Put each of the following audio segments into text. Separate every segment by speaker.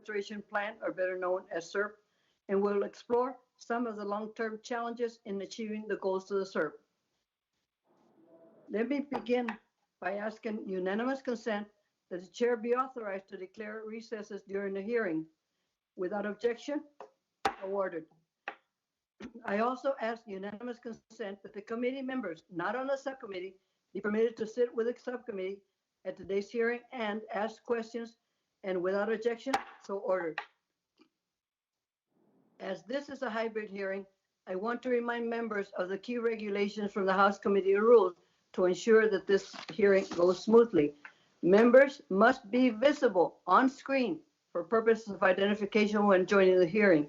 Speaker 1: Restoration Plan, or better known as SERP, and we'll explore some of the long-term challenges in achieving the goals of the SERP. Let me begin by asking unanimous consent that the chair be authorized to declare recesses during the hearing. Without objection, awarded. I also ask unanimous consent that the committee members not on the subcommittee be permitted to sit with the subcommittee at today's hearing and ask questions, and without objection, so ordered. As this is a hybrid hearing, I want to remind members of the key regulations from the House Committee of Rules to ensure that this hearing goes smoothly. Members must be visible on screen for purposes of identification when joining the hearing.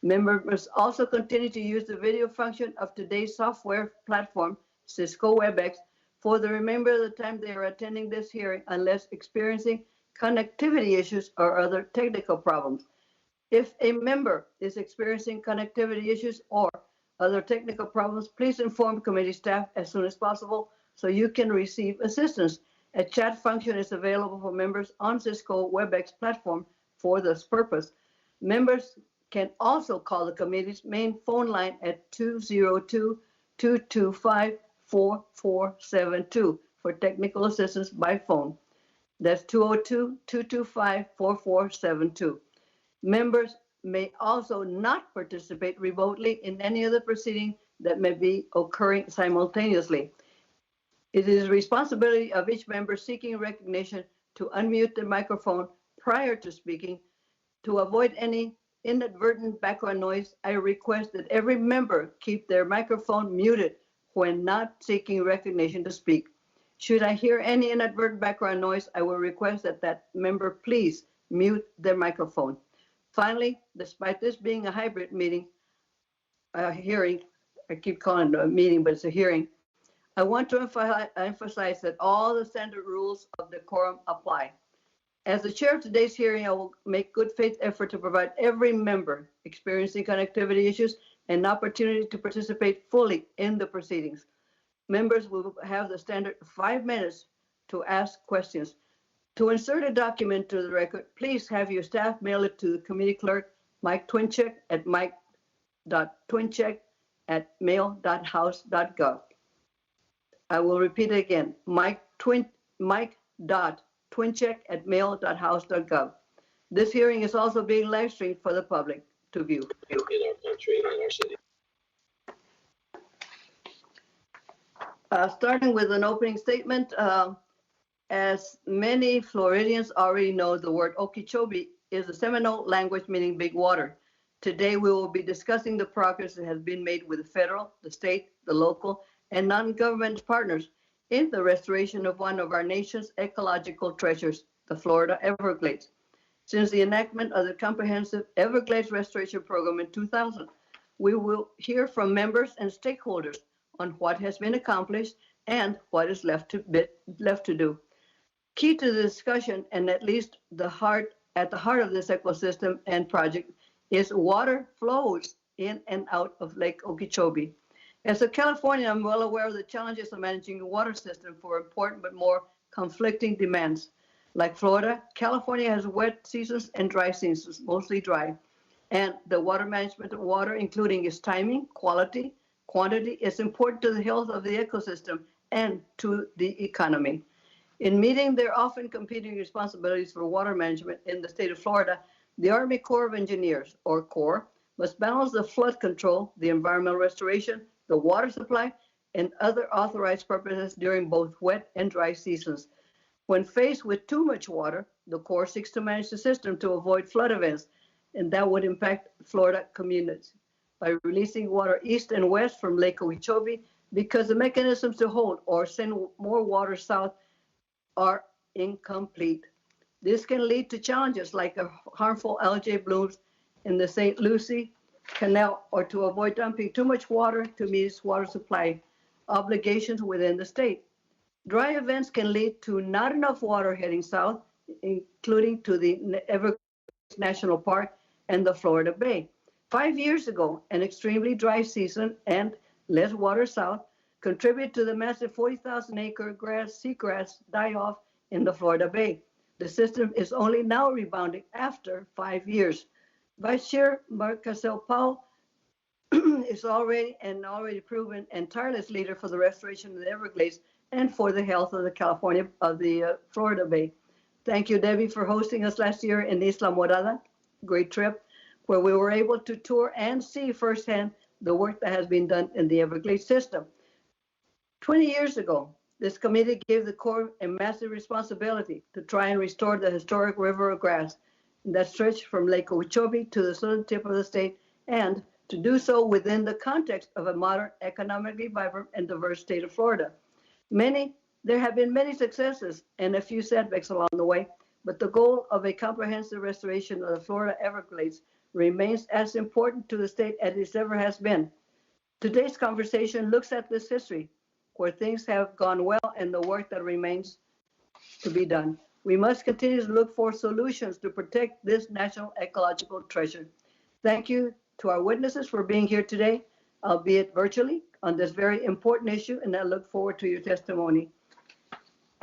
Speaker 1: Members must also continue to use the video function of today's software platform, Cisco WebEx, for the remainder of the time they are attending this hearing unless experiencing connectivity issues or other technical problems. If a member is experiencing connectivity issues or other technical problems, please inform committee staff as soon as possible so you can receive assistance. A chat function is available for members on Cisco WebEx platform for this purpose. Members can also call the committee's main phone line at 202-225-4472 for technical assistance by phone. That's 202-225-4472. Members may also not participate remotely in any of the proceedings that may be occurring simultaneously. It is the responsibility of each member seeking recognition to unmute the microphone prior to speaking. To avoid any inadvertent background noise, I request that every member keep their microphone muted when not seeking recognition to speak. Should I hear any inadvertent background noise, I will request that that member please mute their microphone. Finally, despite this being a hybrid meeting, hearing, I keep calling it a meeting, but it's a hearing, I want to emphasize that all the standard rules of decorum apply. As the chair of today's hearing, I will make good faith effort to provide every member experiencing connectivity issues an opportunity to participate fully in the proceedings. Members will have the standard 5 minutes to ask questions. To insert a document to the record, please have your staff mail it to the committee clerk, Mike Twincheck, at mike.twincheck@mail.house.gov. I will repeat it again, mike.twincheck@mail.house.gov. This hearing is also being live streamed for the public to view.
Speaker 2: In our country and in our city.
Speaker 1: Starting with an opening statement, as many Floridians already know, the word Okeechobee is a Seminole language meaning big water. Today, we will be discussing the progress that has been made with the federal, the state, the local, and non-government partners in the restoration of one of our nation's ecological treasures, the Florida Everglades. Since the enactment of the comprehensive Everglades Restoration Program in 2000, we will hear from members and stakeholders on what has been accomplished and what is left to do. Key to the discussion, and at least at the heart of this ecosystem and project, is water flows in and out of Lake Okeechobee. As a Californian, I'm well aware of the challenges of managing the water system for important but more conflicting demands. Like Florida, California has wet seasons and dry seasons, mostly dry. And the water management of water, including its timing, quality, quantity, is important to the health of the ecosystem and to the economy. In meeting their often competing responsibilities for water management in the state of Florida, the Army Corps of Engineers, or Corps, must balance the flood control, the environmental restoration, the water supply, and other authorized purposes during both wet and dry seasons. When faced with too much water, the Corps seeks to manage the system to avoid flood events, and that would impact Florida communities by releasing water east and west from Lake Okeechobee, because the mechanisms to hold or send more water south are incomplete. This can lead to challenges like harmful algae blooms in the St. Lucie Canal, or to avoid dumping too much water to meet its water supply obligations within the state. Dry events can lead to not enough water heading south, including to the Everglades National Park and the Florida Bay. 5 years ago, an extremely dry season and less water south contributed to the massive 40,000 acre seagrass die-off in the Florida Bay. The system is only now rebounding after 5 years. Vice Chair Mark Cassell-Powell is already proven and tireless leader for the restoration of the Everglades and for the health of the Florida Bay. Thank you, Debbie, for hosting us last year in Isla Morada. Great trip, where we were able to tour and see firsthand the work that has been done in the Everglades system. 20 years ago, this committee gave the Corps a massive responsibility to try and restore the historic river of grass that stretched from Lake Okeechobee to the southern tip of the state, and to do so within the context of a modern, economically vibrant, and diverse state of Florida. There have been many successes and a few setbacks along the way, but the goal of a comprehensive restoration of the Florida Everglades remains as important to the state as it ever has been. Today's conversation looks at this history, where things have gone well and the work that remains to be done. We must continue to look for solutions to protect this national ecological treasure. Thank you to our witnesses for being here today, albeit virtually, on this very important issue, and I look forward to your testimony.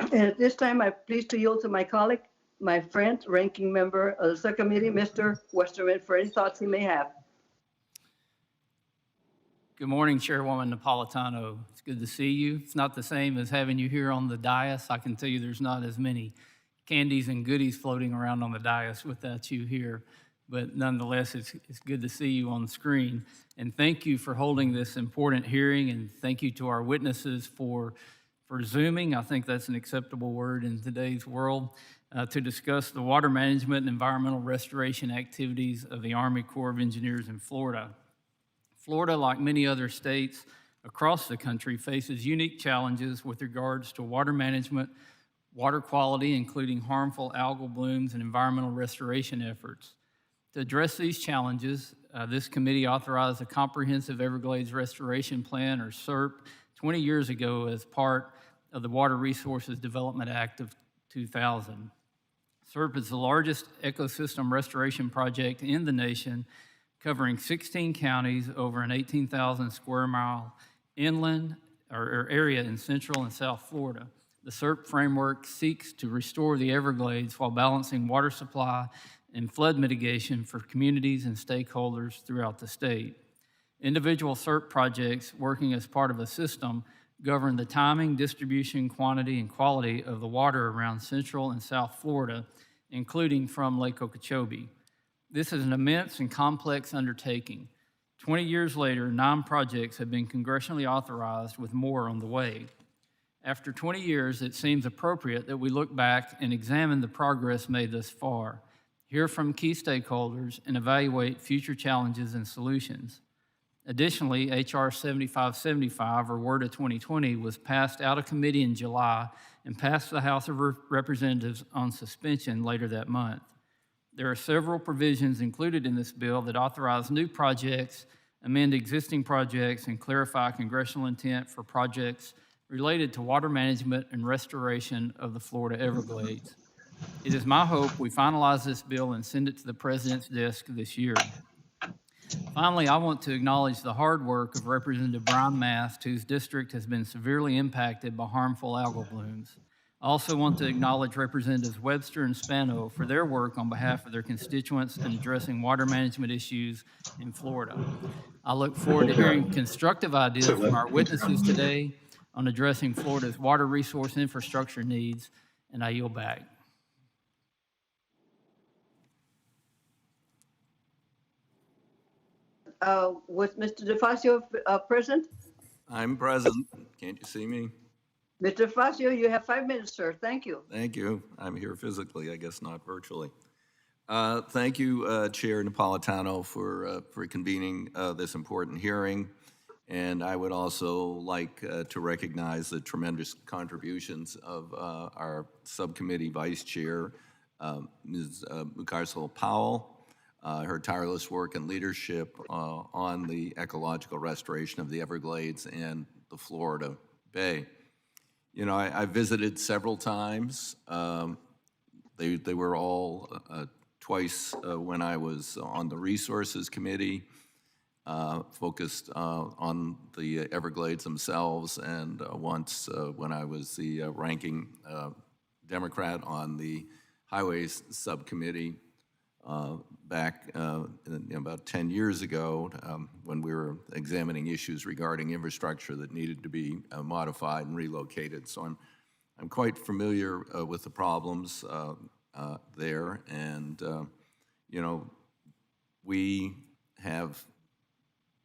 Speaker 1: And at this time, I'm pleased to yield to my colleague, my friend, ranking member of the subcommittee, Mr. Westerman, for any thoughts he may have.
Speaker 3: Good morning, Chairwoman Napolitano. It's good to see you. It's not the same as having you here on the dais. I can tell you there's not as many candies and goodies floating around on the dais without you here. But nonetheless, it's good to see you on the screen. And thank you for holding this important hearing, and thank you to our witnesses for Zooming. I think that's an acceptable word in today's world, to discuss the water management and environmental restoration activities of the Army Corps of Engineers in Florida. Florida, like many other states across the country, faces unique challenges with regards to water management, water quality, including harmful algal blooms and environmental restoration efforts. To address these challenges, this committee authorized a Comprehensive Everglades Restoration Plan, or CERP, 20 years ago as part of the Water Resources Development Act of 2000. CERP is the largest ecosystem restoration project in the nation, covering 16 counties over an 18,000 square mile inland or area in Central and South Florida. The CERP framework seeks to restore the Everglades while balancing water supply and flood mitigation for communities and stakeholders throughout the state. Individual CERP projects working as part of a system govern the timing, distribution, quantity, and quality of the water around Central and South Florida, including from Lake Okeechobee. This is an immense and complex undertaking. 20 years later, 9 projects have been congressionally authorized, with more on the way. After 20 years, it seems appropriate that we look back and examine the progress made thus far, hear from key stakeholders, and evaluate future challenges and solutions. Additionally, H.R. 7575, or WRDA 2020, was passed out of committee in July and passed the House of Representatives on suspension later that month. There are several provisions included in this bill that authorize new projects, amend existing projects, and clarify congressional intent for projects related to water management and restoration of the Florida Everglades. It is my hope we finalize this bill and send it to the President's desk this year. Finally, I want to acknowledge the hard work of Representative Brian Mast, whose district has been severely impacted by harmful algal blooms. I also want to acknowledge Representatives Webster and Spano for their work on behalf of their constituents in addressing water management issues in Florida. I look forward to hearing constructive ideas from our witnesses today on addressing Florida's water resource infrastructure needs, and I yield back.
Speaker 1: Was Mr. DeFazio present?
Speaker 4: I'm present. Can't you see me?
Speaker 1: Mr. DeFazio, you have 5 minutes, sir. Thank you.
Speaker 4: Thank you. I'm here physically, I guess not virtually. Thank you, Chair Napolitano, for convening this important hearing. And I would also like to recognize the tremendous contributions of our subcommittee vice chair, Ms. Mucarsel-Powell, her tireless work and leadership on the ecological restoration of the Everglades and the Florida Bay. You know, I visited several times. They were all twice when I was on the Resources Committee, focused on the Everglades themselves, and once when I was the ranking Democrat on the Highways Subcommittee back about 10 years ago when we were examining issues regarding infrastructure that needed to be modified and relocated. So I'm quite familiar with the problems there, and we have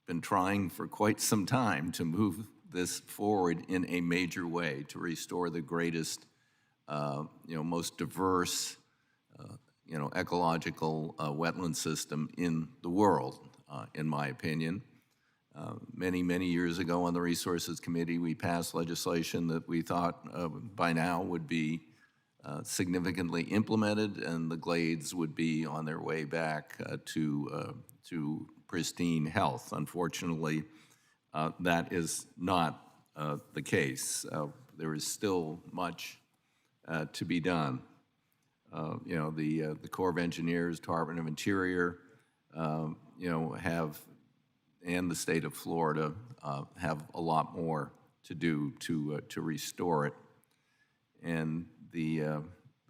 Speaker 4: been trying for quite some time to move this forward in a major way to restore the greatest, most diverse, ecological wetland system in the world, in my opinion. Many years ago on the Resources Committee, we passed legislation that we thought by now would be significantly implemented, and the Glades would be on their way back to pristine health. Unfortunately, that is not the case. There is still much to be done. The Corps of Engineers, Department of Interior, have, and the state of Florida have a lot more to do to restore it. And the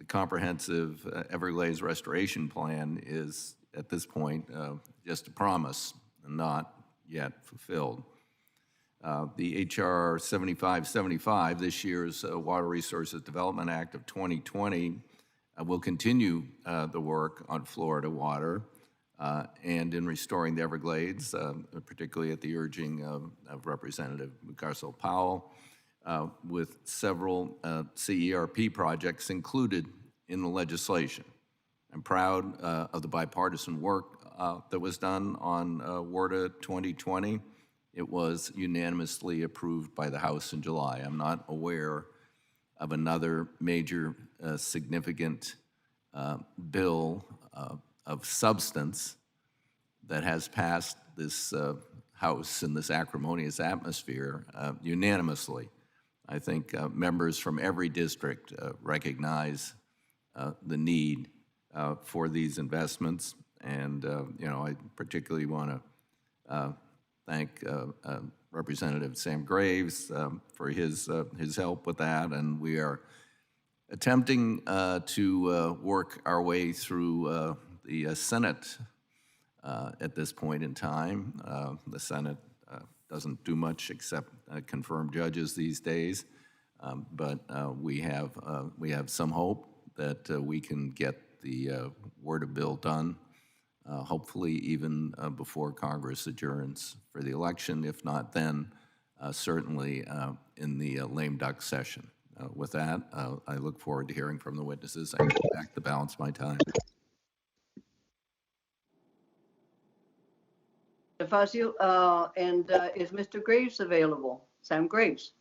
Speaker 4: comprehensive Everglades restoration plan is, at this point, just a promise and not yet fulfilled. The H.R. 7575, this year's Water Resources Development Act of 2020, will continue the work on Florida water and in restoring the Everglades, particularly at the urging of Representative Powell, with several CERP projects included in the legislation. I'm proud of the bipartisan work that was done on WRDA 2020. It was unanimously approved by the House in July. I'm not aware of another major significant bill of substance that has passed this House in this acrimonious atmosphere unanimously. I think members from every district recognize the need for these investments, and I particularly want to thank Representative Sam Graves for his help with that, and we are attempting to work our way through the Senate at this point in time. The Senate doesn't do much except confirm judges these days, but we have some hope that we can get the WRDA bill done, hopefully even before Congress adjourns for the election. If not then, certainly in the lame duck session. With that, I look forward to hearing from the witnesses. I give back the balance of my time.
Speaker 1: DeFazio, and is Mr. Graves available? Sam Graves.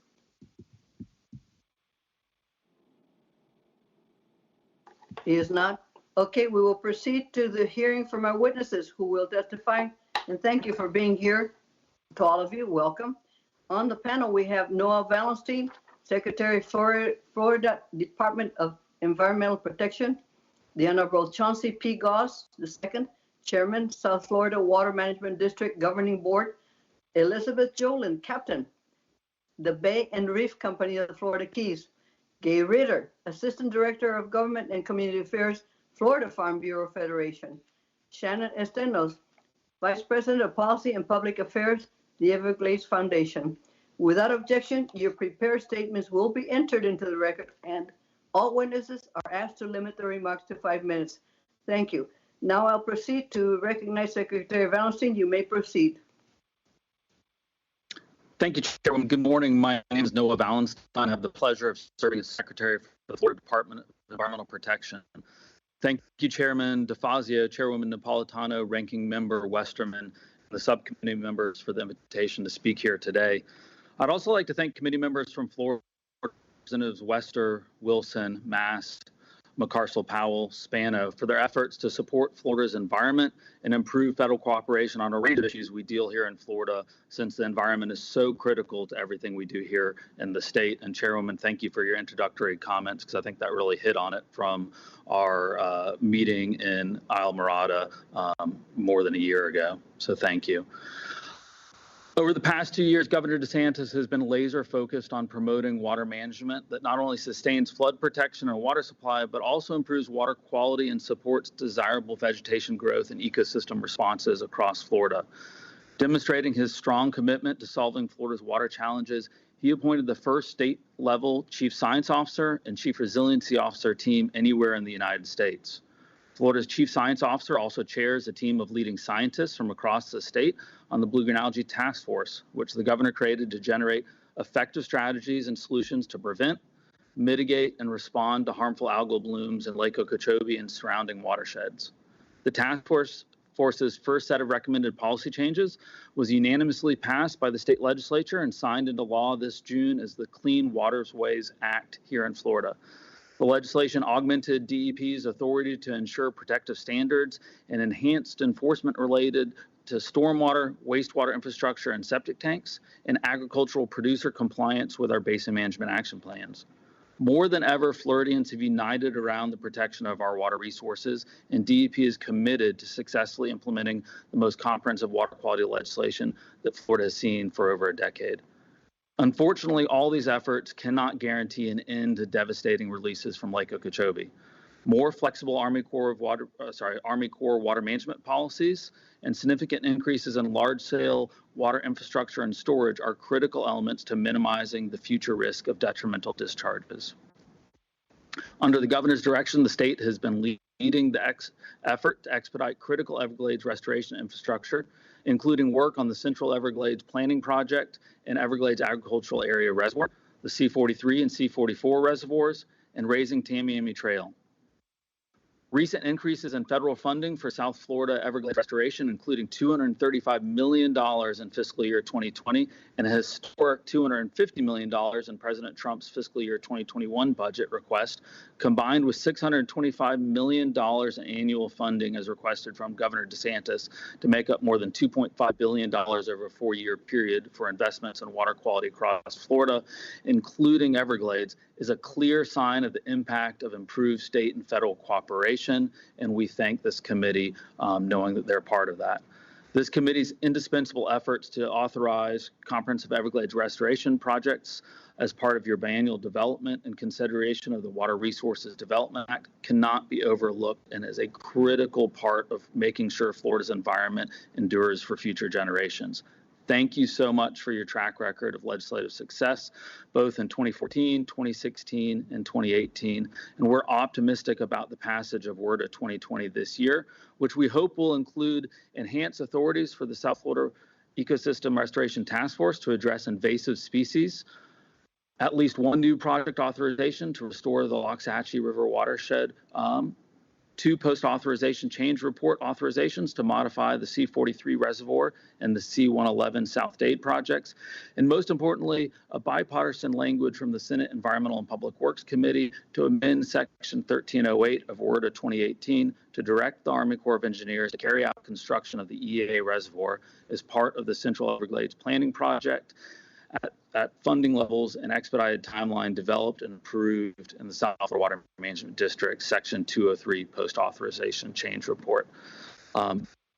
Speaker 1: He is not. Okay, we will proceed to the hearing from our witnesses who will testify. And thank you for being here. To all of you, welcome. On the panel, we have Noah Valenstein, Secretary, Florida Department of Environmental Protection, the Honorable Chauncey P. Goss, II, Chairman, South Florida Water Management District Governing Board, Elizabeth Jolin, Captain, the Bay and Reef Company of the Florida Keys, Gay Ritter, Assistant Director of Government and Community Affairs, Florida Farm Bureau Federation, Shannon Estenos, Vice President of Policy and Public Affairs, the Everglades Foundation. Without objection, your prepared statements will be entered into the record, and all witnesses are asked to limit their remarks to 5 minutes. Thank you. Now I'll proceed to recognize Secretary Valenstein. You may proceed.
Speaker 5: Thank you, Chairman. Good morning. My name is Noah Valenstein. I have the pleasure of serving as Secretary for the Florida Department of Environmental Protection. Thank you, Chairman DeFazio, Chairwoman Napolitano, Ranking Member Westerman, and the subcommittee members for the invitation to speak here today. I'd also like to thank committee members from Florida, Representatives Wester, Wilson, Mass, McCarcel, Powell, Spano, for their efforts to support Florida's environment and improve federal cooperation on a range of issues we deal here in Florida, since the environment is so critical to everything we do here in the state. And Chairwoman, thank you for your introductory comments, because I think that really hit on it from our meeting in Isle Morada more than a year ago. So thank you. Over the past 2 years, Governor DeSantis has been laser focused on promoting water management that not only sustains flood protection and water supply, but also improves water quality and supports desirable vegetation growth and ecosystem responses across Florida. Demonstrating his strong commitment to solving Florida's water challenges, he appointed the first state-level Chief Science Officer and Chief Resiliency Officer team anywhere in the United States. Florida's Chief Science Officer also chairs a team of leading scientists from across the state on the Blue-Green Algae Task Force, which the governor created to generate effective strategies and solutions to prevent, mitigate, and respond to harmful algal blooms in Lake Okeechobee and surrounding watersheds. The task force's first set of recommended policy changes was unanimously passed by the state legislature and signed into law this June as the Clean Waterways Act here in Florida. The legislation augmented DEP's authority to ensure protective standards and enhanced enforcement related to stormwater, wastewater infrastructure, and septic tanks, and agricultural producer compliance with our basin management action plans. More than ever, Floridians have united around the protection of our water resources, and DEP is committed to successfully implementing the most comprehensive water quality legislation that Florida has seen for over a decade. Unfortunately, all these efforts cannot guarantee an end to devastating releases from Lake Okeechobee. More flexible Army Corps water management policies and significant increases in large-scale water infrastructure and storage are critical elements to minimizing the future risk of detrimental discharges. Under the governor's direction, the state has been leading the effort to expedite critical Everglades restoration infrastructure, including work on the Central Everglades Planning Project and Everglades Agricultural Area Reservoir, the C43 and C44 reservoirs, and raising Tamiami Trail. Recent increases in federal funding for South Florida Everglades restoration, including $235 million in fiscal year 2020 and a historic $250 million in President Trump's fiscal year 2021 budget request, combined with $625 million in annual funding as requested from Governor DeSantis to make up more than $2.5 billion over a 4-year period for investments in water quality across Florida, including Everglades, is a clear sign of the impact of improved state and federal cooperation, and we thank this committee knowing that they're part of that. This committee's indispensable efforts to authorize comprehensive Everglades restoration projects as part of your biannual development and consideration of the Water Resources Development Act cannot be overlooked and is a critical part of making sure Florida's environment endures for future generations. Thank you so much for your track record of legislative success, both in 2014, 2016, and 2018. And we're optimistic about the passage of WRDA 2020 this year, which we hope will include enhanced authorities for the South Florida Ecosystem Restoration Task Force to address invasive species, at least one new project authorization to restore the Loxahatchee River watershed, 2 post-authorization change report authorizations to modify the C43 reservoir and the C111 South Dade projects, and most importantly, a bipartisan language from the Senate Environmental and Public Works Committee to amend Section 1308 of WRDA 2018 to direct the Army Corps of Engineers to carry out construction of the EAA reservoir as part of the Central Everglades Planning Project at funding levels and expedited timeline developed and approved in the South Florida Water Management District Section 203 post-authorization change report.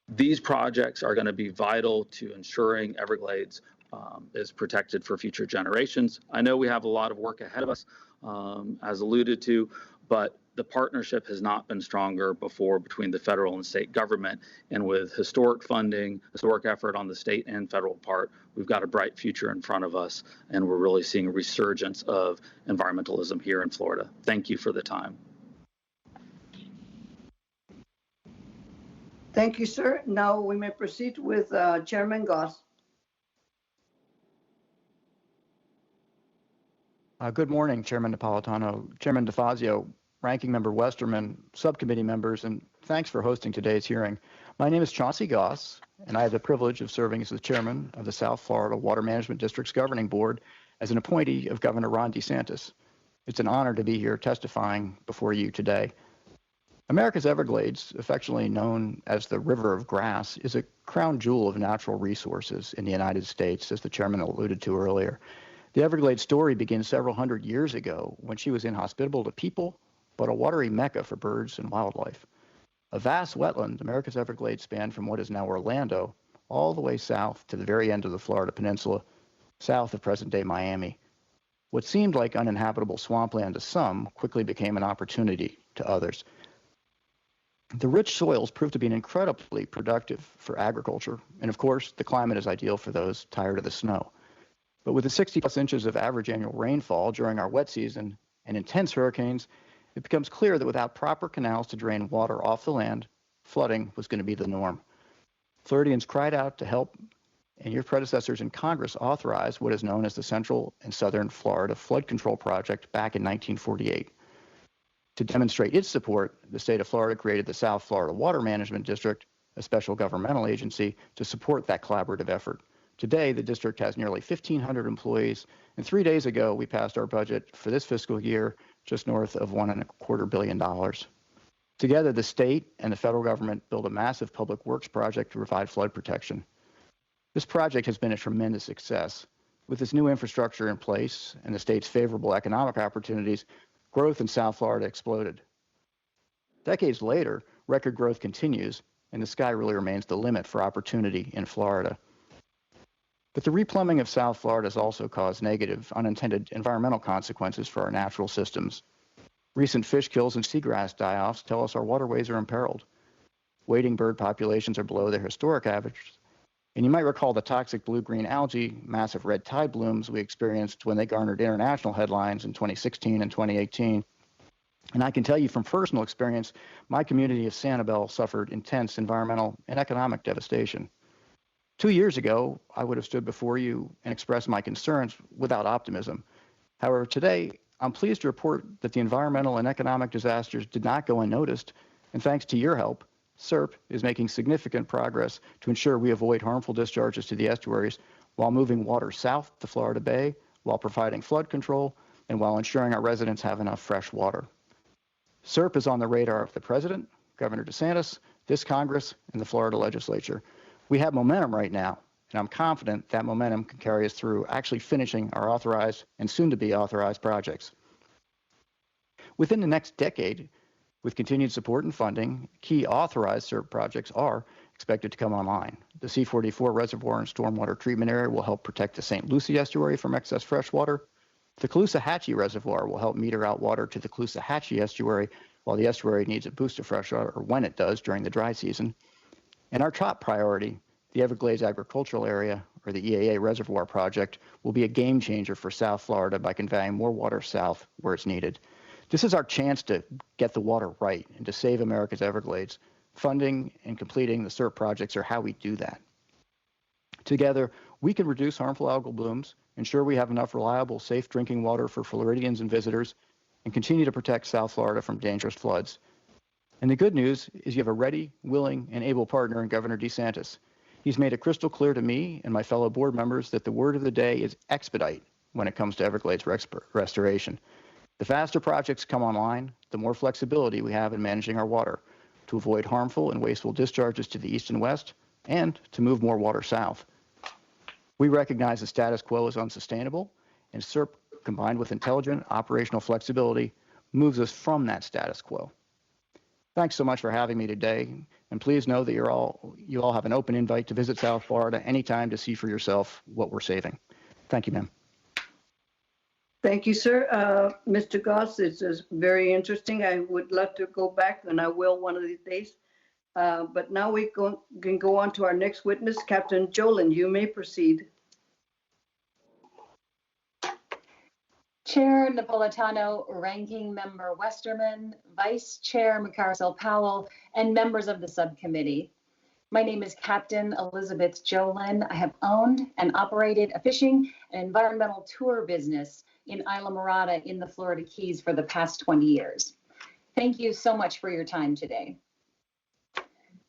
Speaker 5: These projects are going to be vital to ensuring Everglades is protected for future generations. I know we have a lot of work ahead of us, as alluded to, but the partnership has not been stronger before between the federal and state government. And with historic funding, historic effort on the state and federal part, we've got a bright future in front of us. And we're really seeing a resurgence of environmentalism here in Florida. Thank you for the time.
Speaker 1: Thank you, sir. Now we may proceed with Chairman Goss.
Speaker 6: Good morning, Chairman Napolitano, Chairman DeFazio, Ranking Member Westerman, subcommittee members, and thanks for hosting today's hearing. My name is Chauncey Goss, and I have the privilege of serving as the chairman of the South Florida Water Management District's Governing Board as an appointee of Governor Ron DeSantis. It's an honor to be here testifying before you today. America's Everglades, affectionately known as the River of Grass, is a crown jewel of natural resources in the United States, as the chairman alluded to earlier. The Everglades story begins several hundred years ago when she was inhospitable to people, but a watery mecca for birds and wildlife. A vast wetland, America's Everglades spanned from what is now Orlando all the way south to the very end of the Florida Peninsula, south of present-day Miami. What seemed like uninhabitable swampland to some quickly became an opportunity to others. The rich soils proved to be incredibly productive for agriculture, and of course, the climate is ideal for those tired of the snow. But with the 60-plus inches of average annual rainfall during our wet season and intense hurricanes, it becomes clear that without proper canals to drain water off the land, flooding was going to be the norm. Floridians cried out to help, and your predecessors in Congress authorized what is known as the Central and Southern Florida Flood Control Project back in 1948. To demonstrate its support, the state of Florida created the South Florida Water Management District, a special governmental agency, to support that collaborative effort. Today, the district has nearly 1,500 employees, and 3 days ago, we passed our budget for this fiscal year just north of $1.25 billion. Together, the state and the federal government built a massive public works project to provide flood protection. This project has been a tremendous success. With this new infrastructure in place and the state's favorable economic opportunities, growth in South Florida exploded. Decades later, record growth continues, and the sky really remains the limit for opportunity in Florida. But the replumbing of South Florida has also caused negative, unintended environmental consequences for our natural systems. Recent fish kills and seagrass die-offs tell us our waterways are imperiled. Wading bird populations are below their historic averages. And you might recall the toxic blue-green algae, massive red tide blooms we experienced when they garnered international headlines in 2016 and 2018. And I can tell you from personal experience, my community of Sanibel suffered intense environmental and economic devastation. 2 years ago, I would have stood before you and expressed my concerns without optimism. However, today, I'm pleased to report that the environmental and economic disasters did not go unnoticed, and thanks to your help, SERP is making significant progress to ensure we avoid harmful discharges to the estuaries while moving water south to Florida Bay, while providing flood control, and while ensuring our residents have enough fresh water. SERP is on the radar of the President, Governor DeSantis, this Congress, and the Florida legislature. We have momentum right now, and I'm confident that momentum can carry us through actually finishing our authorized and soon-to-be authorized projects. Within the next decade, with continued support and funding, key authorized SERP projects are expected to come online. The C-44 reservoir and stormwater treatment area will help protect the St. Lucie estuary from excess fresh water. The Caloosahatchee Reservoir will help meter out water to the Caloosahatchee estuary while the estuary needs a boost of fresh water, or when it does during the dry season. And our top priority, the Everglades Agricultural Area, or the EAA Reservoir Project, will be a game changer for South Florida by conveying more water south where it's needed. This is our chance to get the water right and to save America's Everglades. Funding and completing the SERP projects are how we do that. Together, we can reduce harmful algal blooms, ensure we have enough reliable, safe drinking water for Floridians and visitors, and continue to protect South Florida from dangerous floods. And the good news is you have a ready, willing, and able partner in Governor DeSantis. He's made it crystal clear to me and my fellow board members that the word of the day is expedite when it comes to Everglades restoration. The faster projects come online, the more flexibility we have in managing our water to avoid harmful and wasteful discharges to the east and west, and to move more water south. We recognize the status quo is unsustainable, and SERP, combined with intelligent operational flexibility, moves us from that status quo. Thanks so much for having me today, and please know that you all have an open invite to visit South Florida anytime to see for yourself what we're saving. Thank you, ma'am.
Speaker 1: Thank you, sir. Mr. Goss, this is very interesting. I would love to go back, and I will one of these days. But now we can go on to our next witness, Captain Jolin. You may proceed.
Speaker 7: Chair Napolitano, Ranking Member Westerman, Vice Chair McCarcel-Powell, and members of the subcommittee. My name is Captain Elizabeth Jolin. I have owned and operated a fishing and environmental tour business in Isla Morada in the Florida Keys for the past 20 years. Thank you so much for your time today.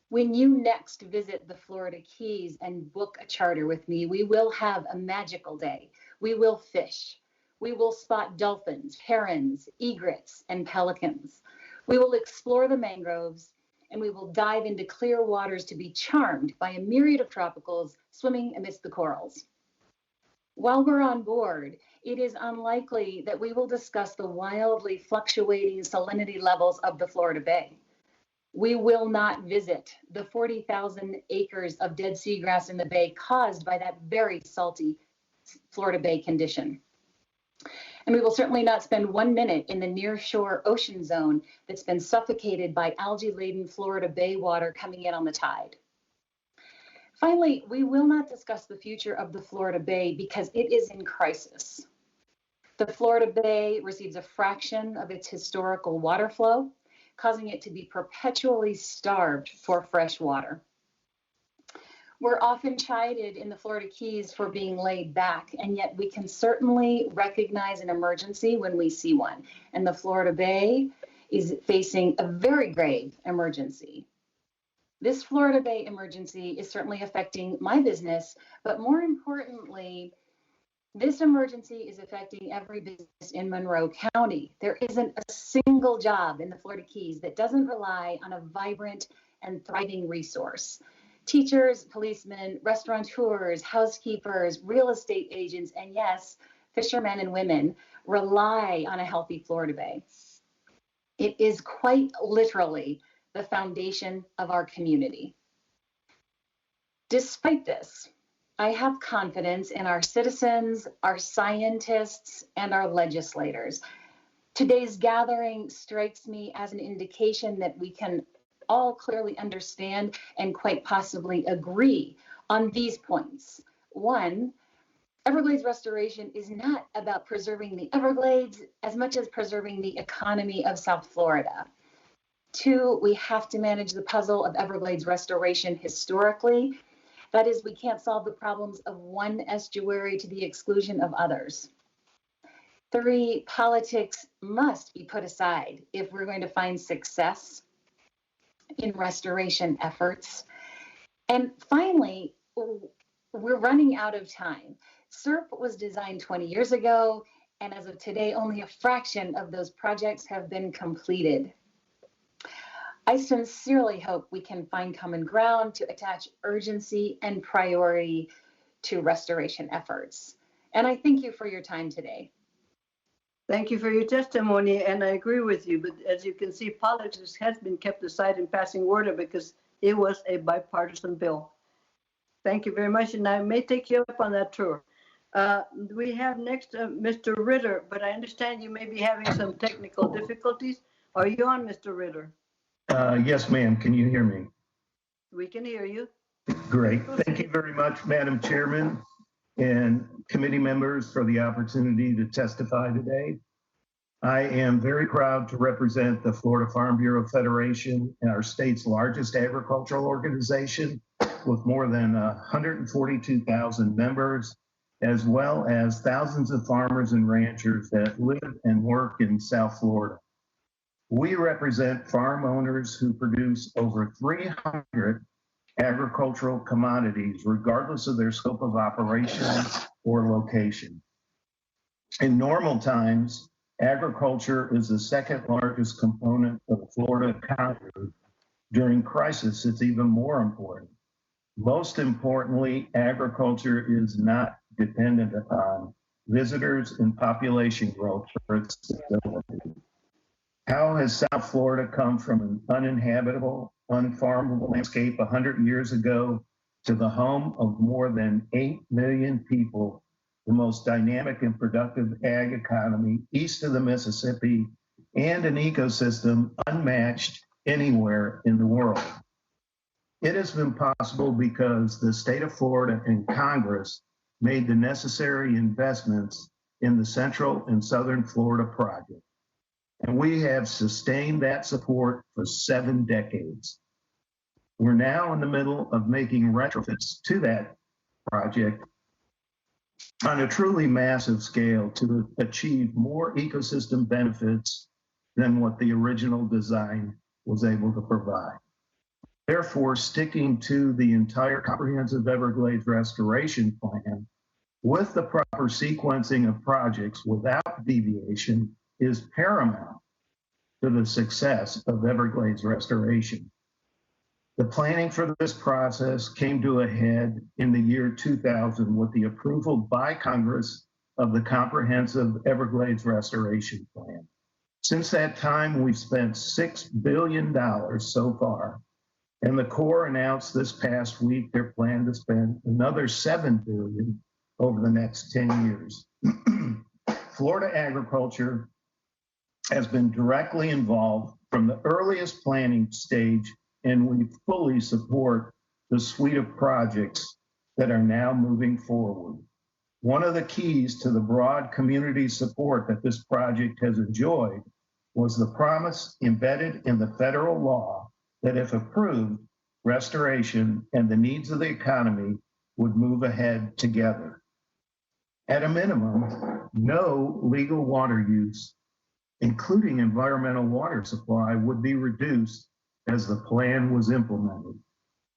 Speaker 7: When you next visit the Florida Keys and book a charter with me, we will have a magical day. We will fish. We will spot dolphins, herons, egrets, and pelicans. We will explore the mangroves, and we will dive into clear waters to be charmed by a myriad of tropicals swimming amidst the corals. While we're on board, it is unlikely that we will discuss the wildly fluctuating salinity levels of the Florida Bay. We will not visit the 40,000 acres of dead seagrass in the bay caused by that very salty Florida Bay condition. And we will certainly not spend 1 minute in the nearshore ocean zone that's been suffocated by algae-laden Florida Bay water coming in on the tide. Finally, we will not discuss the future of the Florida Bay because it is in crisis. The Florida Bay receives a fraction of its historical water flow, causing it to be perpetually starved for fresh water. We're often chided in the Florida Keys for being laid back, and yet we can certainly recognize an emergency when we see one. And the Florida Bay is facing a very grave emergency. This Florida Bay emergency is certainly affecting my business, but more importantly, this emergency is affecting every business in Monroe County. There isn't a single job in the Florida Keys that doesn't rely on a vibrant and thriving resource. Teachers, policemen, restaurateurs, housekeepers, real estate agents, and yes, fishermen and women rely on a healthy Florida Bay. It is quite literally the foundation of our community. Despite this, I have confidence in our citizens, our scientists, and our legislators. Today's gathering strikes me as an indication that we can all clearly understand and quite possibly agree on these points. One, Everglades restoration is not about preserving the Everglades as much as preserving the economy of South Florida. Two, we have to manage the puzzle of Everglades restoration historically. That is, we can't solve the problems of one estuary to the exclusion of others. Three, politics must be put aside if we're going to find success in restoration efforts. And finally, we're running out of time. SERP was designed 20 years ago, and as of today, only a fraction of those projects have been completed. I sincerely hope we can find common ground to attach urgency and priority to restoration efforts. And I thank you for your time today.
Speaker 1: Thank you for your testimony, and I agree with you. But as you can see, politics has been kept aside in passing order because it was a bipartisan bill. Thank you very much, and I may take you up on that tour. We have next Mr. Ritter, but I understand you may be having some technical difficulties. Are you on, Mr. Ritter?
Speaker 8: Yes, ma'am. Can you hear me?
Speaker 1: We can hear you.
Speaker 8: Great. Thank you very much, Madam Chairman and committee members, for the opportunity to testify today. I am very proud to represent the Florida Farm Bureau Federation, our state's largest agricultural organization with more than 142,000 members, as well as thousands of farmers and ranchers that live and work in South Florida. We represent farm owners who produce over 300 agricultural commodities, regardless of their scope of operation or location. In normal times, agriculture is the second largest component of the Florida economy. During crisis, it's even more important. Most importantly, agriculture is not dependent upon visitors and population growth for its stability. How has South Florida come from an uninhabitable, unfarmable landscape 100 years ago to the home of more than 8 million people, the most dynamic and productive ag economy east of the Mississippi, and an ecosystem unmatched anywhere in the world? It has been possible because the state of Florida and Congress made the necessary investments in the Central and Southern Florida Project. And we have sustained that support for 7 decades. We're now in the middle of making retrofits to that project on a truly massive scale to achieve more ecosystem benefits than what the original design was able to provide. Therefore, sticking to the entire comprehensive Everglades restoration plan with the proper sequencing of projects without deviation is paramount to the success of Everglades restoration. The planning for this process came to a head in the year 2000 with the approval by Congress of the Comprehensive Everglades Restoration Plan. Since that time, we've spent $6 billion so far, and the Corps announced this past week their plan to spend another $7 billion over the next 10 years. Florida agriculture has been directly involved from the earliest planning stage, and we fully support the suite of projects that are now moving forward. One of the keys to the broad community support that this project has enjoyed was the promise embedded in the federal law that if approved, restoration and the needs of the economy would move ahead together. At a minimum, no legal water use, including environmental water supply, would be reduced as the plan was implemented.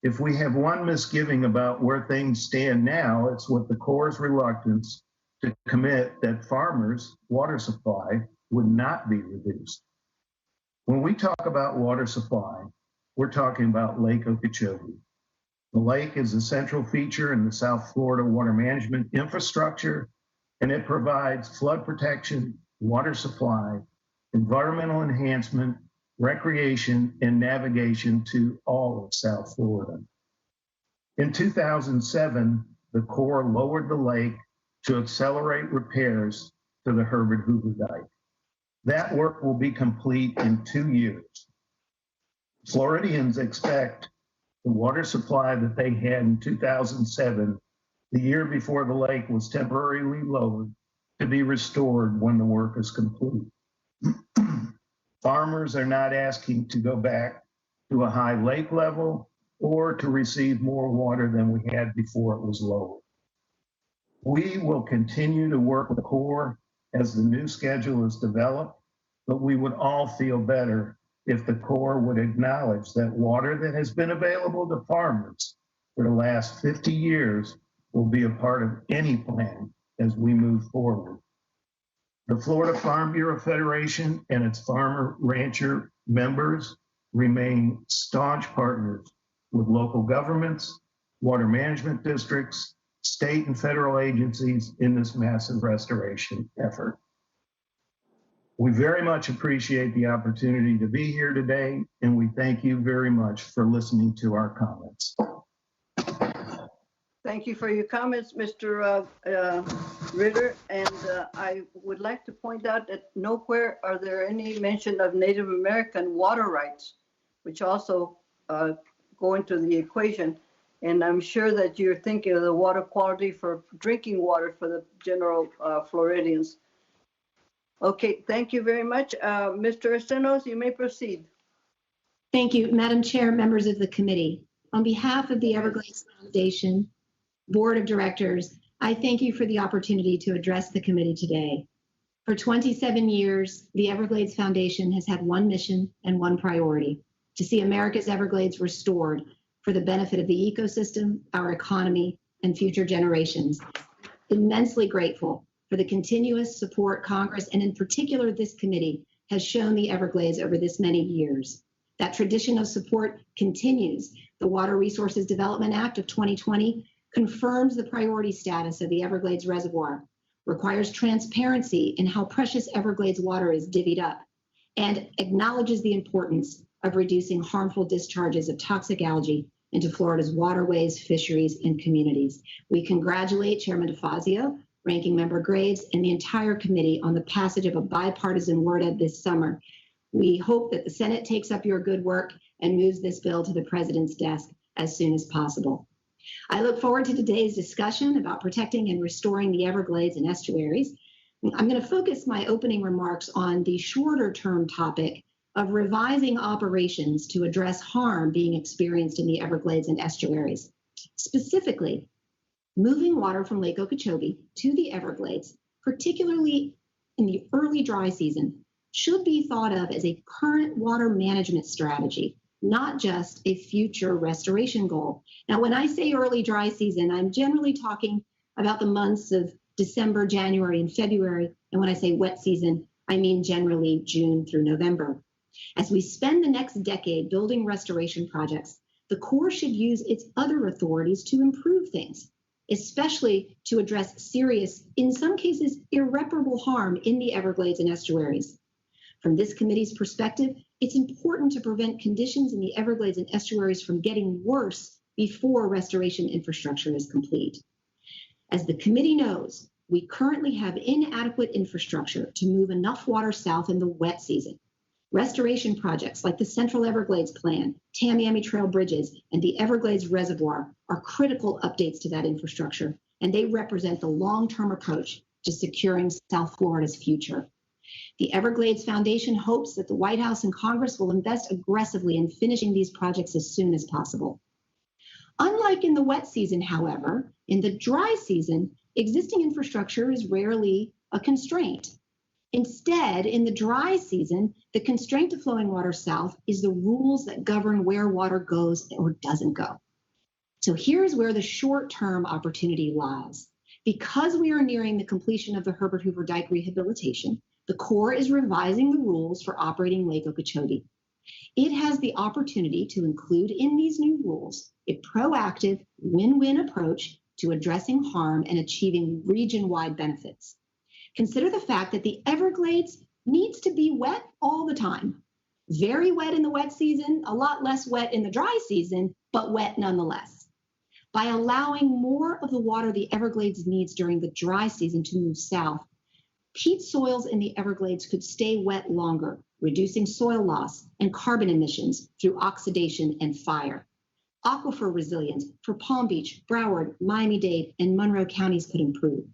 Speaker 8: If we have one misgiving about where things stand now, it's with the Corps' reluctance to commit that farmers' water supply would not be reduced. When we talk about water supply, we're talking about Lake Okeechobee. The lake is a central feature in the South Florida water management infrastructure, and it provides flood protection, water supply, environmental enhancement, recreation, and navigation to all of South Florida. In 2007, the Corps lowered the lake to accelerate repairs to the Herbert Hoover Dike. That work will be complete in 2 years. Floridians expect the water supply that they had in 2007, the year before the lake was temporarily lowered, to be restored when the work is complete. Farmers are not asking to go back to a high lake level or to receive more water than we had before it was lowered. We will continue to work with the Corps as the new schedule is developed, but we would all feel better if the Corps would acknowledge that water that has been available to farmers for the last 50 years will be a part of any plan as we move forward. The Florida Farm Bureau Federation and its farmer rancher members remain staunch partners with local governments, water management districts, state and federal agencies in this massive restoration effort. We very much appreciate the opportunity to be here today, and we thank you very much for listening to our comments.
Speaker 1: Thank you for your comments, Mr. Ritter. And I would like to point out that nowhere are there any mention of Native American water rights, which also go into the equation. And I'm sure that you're thinking of the water quality for drinking water for the general Floridians. Okay, thank you very much. Mr. Estenos, you may proceed.
Speaker 9: Thank you, Madam Chair, members of the committee. On behalf of the Everglades Foundation Board of Directors, I thank you for the opportunity to address the committee today. For 27 years, the Everglades Foundation has had one mission and one priority: to see America's Everglades restored for the benefit of the ecosystem, our economy, and future generations. Immensely grateful for the continuous support Congress, and in particular this committee, has shown the Everglades over this many years. That tradition of support continues. The Water Resources Development Act of 2020 confirms the priority status of the Everglades Reservoir, requires transparency in how precious Everglades water is divvied up, and acknowledges the importance of reducing harmful discharges of toxic algae into Florida's waterways, fisheries, and communities. We congratulate Chairman DeFazio, Ranking Member Graves, and the entire committee on the passage of a bipartisan WRDA this summer. We hope that the Senate takes up your good work and moves this bill to the President's desk as soon as possible. I look forward to today's discussion about protecting and restoring the Everglades and estuaries. I'm going to focus my opening remarks on the shorter term topic of revising operations to address harm being experienced in the Everglades and estuaries. Specifically, moving water from Lake Okeechobee to the Everglades, particularly in the early dry season, should be thought of as a current water management strategy, not just a future restoration goal. Now, when I say early dry season, I'm generally talking about the months of December, January, and February. And when I say wet season, I mean generally June through November. As we spend the next decade building restoration projects, the Corps should use its other authorities to improve things, especially to address serious, in some cases, irreparable harm in the Everglades and estuaries. From this committee's perspective, it's important to prevent conditions in the Everglades and estuaries from getting worse before restoration infrastructure is complete. As the committee knows, we currently have inadequate infrastructure to move enough water south in the wet season. Restoration projects like the Central Everglades Plan, Tamiami Trail Bridges, and the Everglades Reservoir are critical updates to that infrastructure, and they represent the long-term approach to securing South Florida's future. The Everglades Foundation hopes that the White House and Congress will invest aggressively in finishing these projects as soon as possible. Unlike in the wet season, however, in the dry season, existing infrastructure is rarely a constraint. Instead, in the dry season, the constraint to flowing water south is the rules that govern where water goes or doesn't go. So here's where the short-term opportunity lies. Because we are nearing the completion of the Herbert Hoover Dike rehabilitation, the Corps is revising the rules for operating Lake Okeechobee. It has the opportunity to include in these new rules a proactive win-win approach to addressing harm and achieving region-wide benefits. Consider the fact that the Everglades needs to be wet all the time. Very wet in the wet season, a lot less wet in the dry season, but wet nonetheless. By allowing more of the water the Everglades needs during the dry season to move south, peat soils in the Everglades could stay wet longer, reducing soil loss and carbon emissions through oxidation and fire. Aquifer resilience for Palm Beach, Broward, Miami-Dade, and Monroe counties could improve.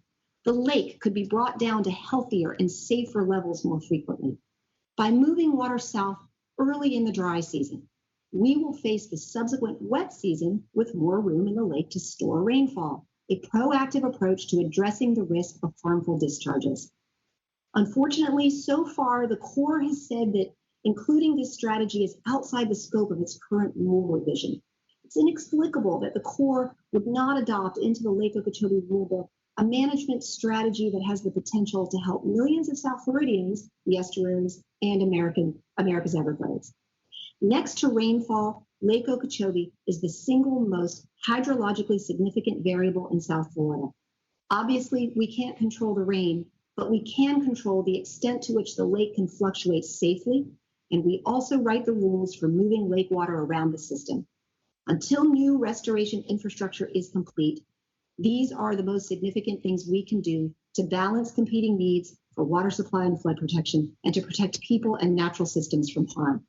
Speaker 9: The lake could be brought down to healthier and safer levels more frequently. By moving water south early in the dry season, we will face the subsequent wet season with more room in the lake to store rainfall, a proactive approach to addressing the risk of harmful discharges. Unfortunately, so far, the Corps has said that including this strategy is outside the scope of its current rule revision. It's inexplicable that the Corps would not adopt into the Lake Okeechobee rulebook a management strategy that has the potential to help millions of South Floridians, the estuaries, and America's Everglades. Next to rainfall, Lake Okeechobee is the single most hydrologically significant variable in South Florida. Obviously, we can't control the rain, but we can control the extent to which the lake can fluctuate safely, and we also write the rules for moving lake water around the system. Until new restoration infrastructure is complete, these are the most significant things we can do to balance competing needs for water supply and flood protection and to protect people and natural systems from harm.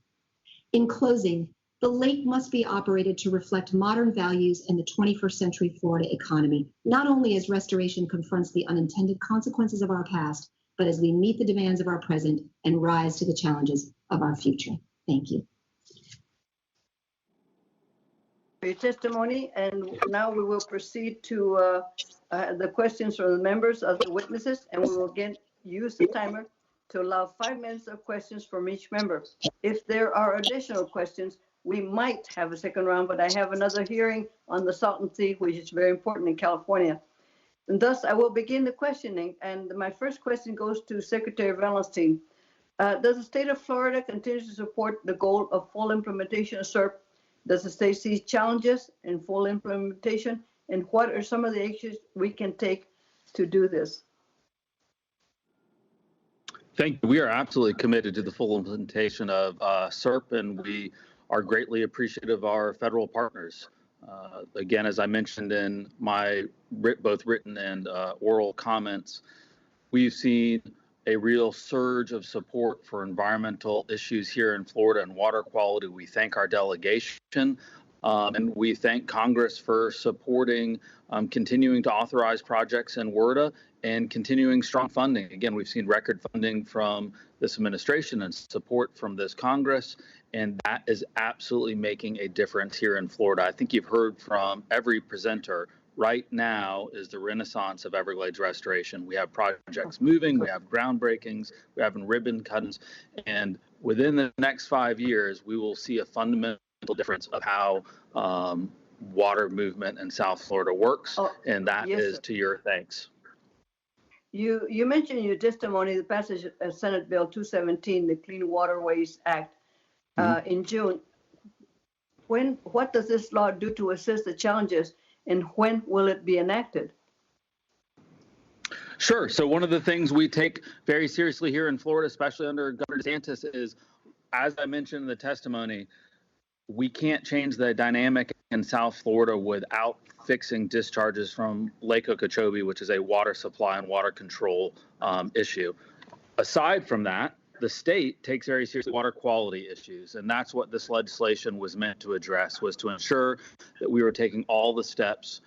Speaker 9: In closing, the lake must be operated to reflect modern values and the 21st century Florida economy, not only as restoration confronts the unintended consequences of our past, but as we meet the demands of our present and rise to the challenges of our future. Thank you.
Speaker 1: For your testimony, and now we will proceed to the questions from the members of the witnesses, and we will again use the timer to allow 5 minutes of questions from each member. If there are additional questions, we might have a second round, but I have another hearing on the Salton Sea, which is very important in California. And thus, I will begin the questioning, and my first question goes to Secretary Valenstein. Does the state of Florida continue to support the goal of full implementation of SERP? Does the state see challenges in full implementation? And what are some of the actions we can take to do this?
Speaker 5: Thank you. We are absolutely committed to the full implementation of SERP, and we are greatly appreciative of our federal partners. Again, as I mentioned in my both written and oral comments, we've seen a real surge of support for environmental issues here in Florida and water quality. We thank our delegation, and we thank Congress for supporting continuing to authorize projects in WRDA and continuing strong funding. Again, we've seen record funding from this administration and support from this Congress, and that is absolutely making a difference here in Florida. I think you've heard from every presenter. Right now is the renaissance of Everglades restoration. We have projects moving, we have groundbreakings, we have ribbon cuttings, and within the next 5 years, we will see a fundamental difference of how water movement in South Florida works, and that yes, is sir. To your thanks.
Speaker 1: You mentioned in your testimony the passage of Senate Bill 217, the Clean Waterways Act, in June. What does this law do to assist the challenges, and when will it be enacted?
Speaker 5: Sure. So one of the things we take very seriously here in Florida, especially under Governor Governor DeSantis is, as I mentioned in the testimony, we can't change the dynamic in South Florida without fixing discharges from Lake Okeechobee, which is a water supply and water control issue. Aside from that, the state takes very seriously water quality issues, and that's what this legislation was meant to address, was to ensure that we were taking all the steps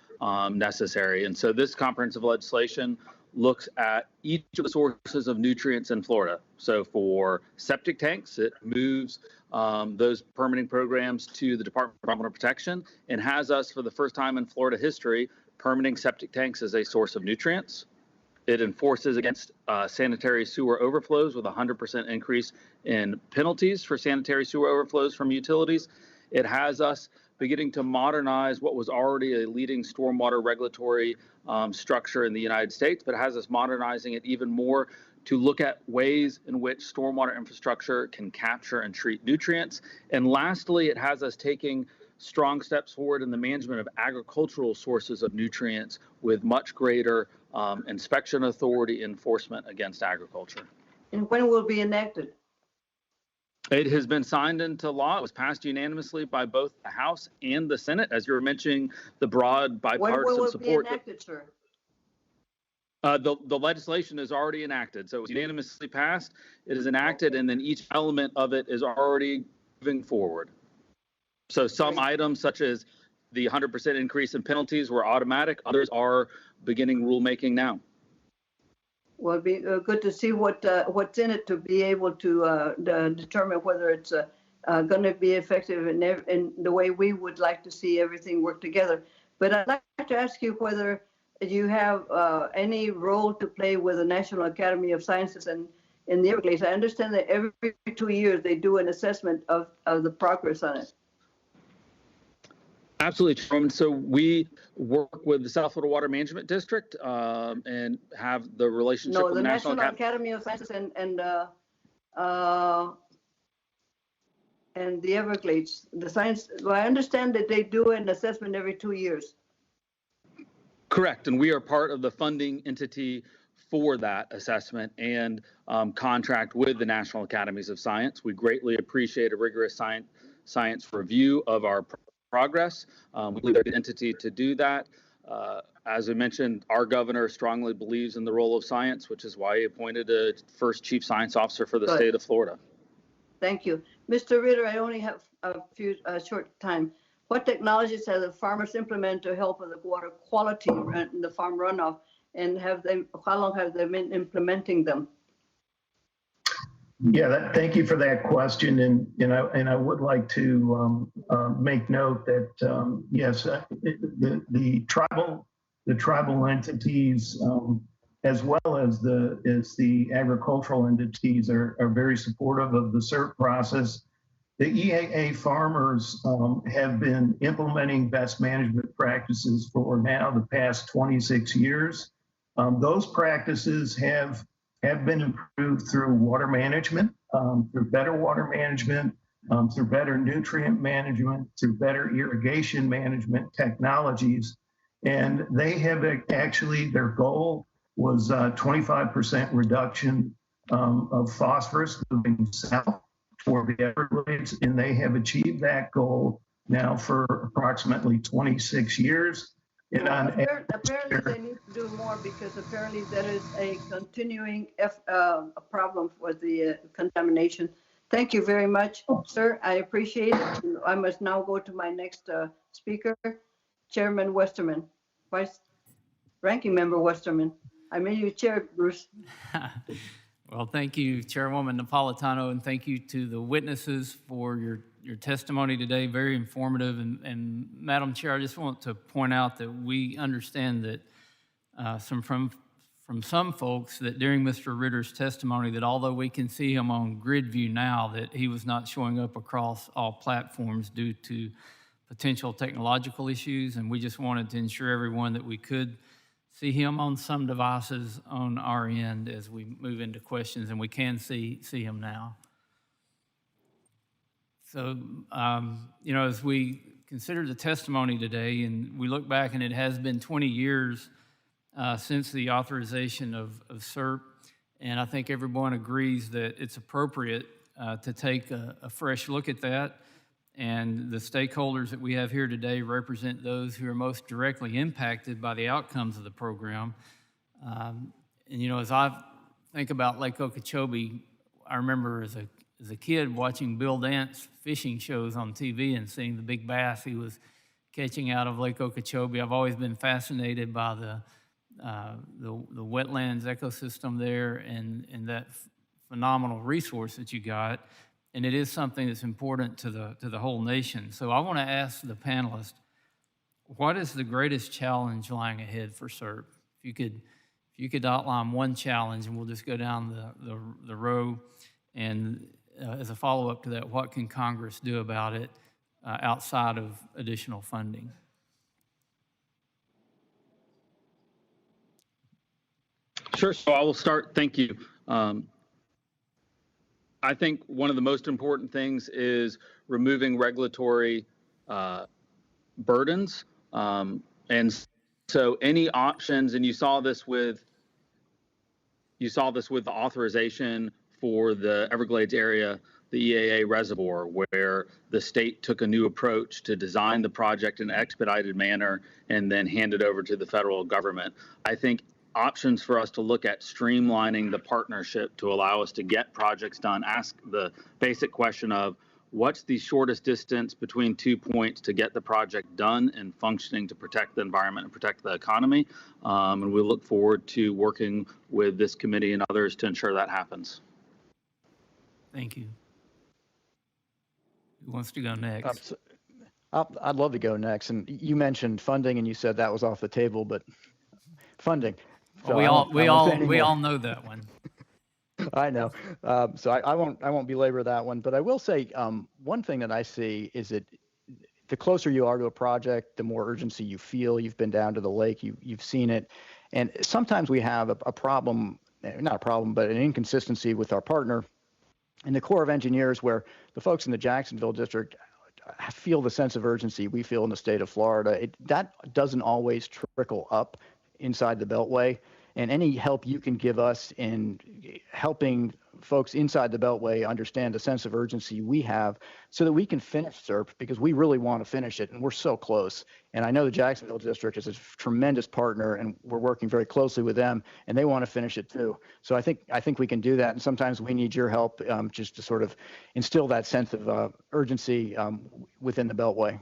Speaker 5: necessary. And so this comprehensive legislation looks at each of the sources of nutrients in Florida. So for septic tanks, it moves those permitting programs to the Department of Environmental Protection and has us, for the first time in Florida history, permitting septic tanks as a source of nutrients. It enforces against sanitary sewer overflows with a 100% increase in penalties for sanitary sewer overflows from utilities. It has us beginning to modernize what was already a leading stormwater regulatory structure in the United States, but has us modernizing it even more to look at ways in which stormwater infrastructure can capture and treat nutrients. And lastly, it has us taking strong steps forward in the management of agricultural sources of nutrients with much greater inspection authority enforcement against agriculture.
Speaker 1: And when will it be enacted?
Speaker 5: It has been signed into law. It was passed unanimously by both the House and the Senate, as you were mentioning, the broad bipartisan
Speaker 1: When will it
Speaker 5: support.
Speaker 1: be enacted, sir?
Speaker 5: The legislation is already enacted, so it was unanimously passed. It is enacted, and then each element of it is already moving forward. So some items, such as the 100% increase in penalties, were automatic. Others are beginning rulemaking now.
Speaker 1: Well, it'd be good to see what's in it to be able to determine whether it's going to be effective in the way we would like to see everything work together. But I'd like to ask you whether you have any role to play with the National Academy of Sciences and in the Everglades. I understand that every 2 years they do an assessment of the progress on it.
Speaker 5: Absolutely, Chairman. So we work with the South Florida Water Management District and have the relationship with
Speaker 1: the
Speaker 5: the National
Speaker 1: Academy of Sciences and the Everglades. The science. Well, I understand that they do an assessment every 2 years.
Speaker 5: Correct, and we are part of the funding entity for that assessment and contract with the National Academies of Science. We greatly appreciate a rigorous science review of our progress. We believe they're the entity to do that. As I mentioned, our governor strongly believes in the role of science, which is why he appointed a first chief science officer for the state of Florida.
Speaker 1: Thank you. Mr. Ritter, I only have a few short time. What technologies have the farmers implemented to help with the water quality in the farm runoff, and how long have they been implementing them?
Speaker 8: Yeah, thank you for that question, and I would like to make note that yes, the tribal entities as well as the agricultural entities are very supportive of the CERT process. The EAA farmers have been implementing best management practices for now the past 26 years. Those practices have been improved through water management, through better water management, through better nutrient management, through better irrigation management technologies. And they have actually, their goal was 25% reduction of phosphorus moving south toward the Everglades, and they have achieved that goal now for approximately 26 years. And
Speaker 1: apparently they need to do more, because apparently there is a continuing problem with the contamination. Thank you very much, sir. I appreciate it. I must now go to my next speaker, Chairman Westerman, Ranking Member Westerman. I made you chair, Bruce.
Speaker 3: Well, thank you, Chairwoman Napolitano, and thank you to the witnesses for your testimony today. Very informative. And Madam Chair, I just want to point out that we understand that from some folks that during Mr. Ritter's testimony, that although we can see him on grid view now, that he was not showing up across all platforms due to potential technological issues. And we just wanted to ensure everyone that we could see him on some devices on our end as we move into questions, and we can see him now. So, as we consider the testimony today, and we look back, and it has been 20 years since the authorization of CERP, And I think everyone agrees that it's appropriate to take a fresh look at that. And the stakeholders that we have here today represent those who are most directly impacted by the outcomes of the program. And, you know, as I think about Lake Okeechobee, I remember as a kid watching Bill Dance fishing shows on TV and seeing the big bass he was catching out of Lake Okeechobee. I've always been fascinated by the wetlands ecosystem there and that phenomenal resource that you got. And it is something that's important to the whole nation. So I want to ask the panelists, what is the greatest challenge lying ahead for CERP? If you could outline one challenge, and we'll just go down the row. And as a follow-up to that, what can Congress do about it outside of additional funding?
Speaker 5: Sure. So I will start. Thank you. I think one of the most important things is removing regulatory burdens. And so any options, and you saw this with the authorization for the Everglades area, the EAA reservoir, where the state took a new approach to design the project in an expedited manner and then hand it over to the federal government. I think options for us to look at streamlining the partnership to allow us to get projects done, ask the basic question of what's the shortest distance between 2 points to get the project done and functioning to protect the environment and protect the economy. And we look forward to working with this committee and others to ensure that happens.
Speaker 3: Thank you. Who wants to go next?
Speaker 6: I'd love to go next. And you mentioned funding, and you said that was off the table, but funding. So
Speaker 3: we all know that one.
Speaker 6: I know. So I won't belabor that one, but I will say one thing that I see is that the closer you are to a project, the more urgency you feel. You've been down to the lake, you've seen it, and sometimes we have a problem, not a problem, but an inconsistency with our partner in the Corps of Engineers, where the folks in the Jacksonville district feel the sense of urgency we feel in the state of Florida. That doesn't always trickle up inside the Beltway, and any help you can give us in helping folks inside the Beltway understand the sense of urgency we have so that we can finish CERP, because we really want to finish it, and we're so close. And I know the Jacksonville district is a tremendous partner, and we're working very closely with them, and they want to finish it too. So I think we can do that, and sometimes we need your help just to sort of instill that sense of urgency within the Beltway.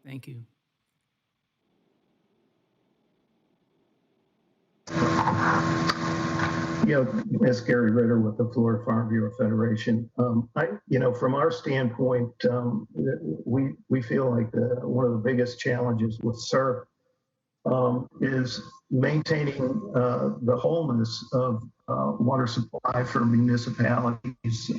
Speaker 3: Thank you.
Speaker 8: As Gary Ritter with the Florida Farm Bureau Federation, from our standpoint, we feel like one of the biggest challenges with CERP is maintaining the wholeness of water supply for municipalities,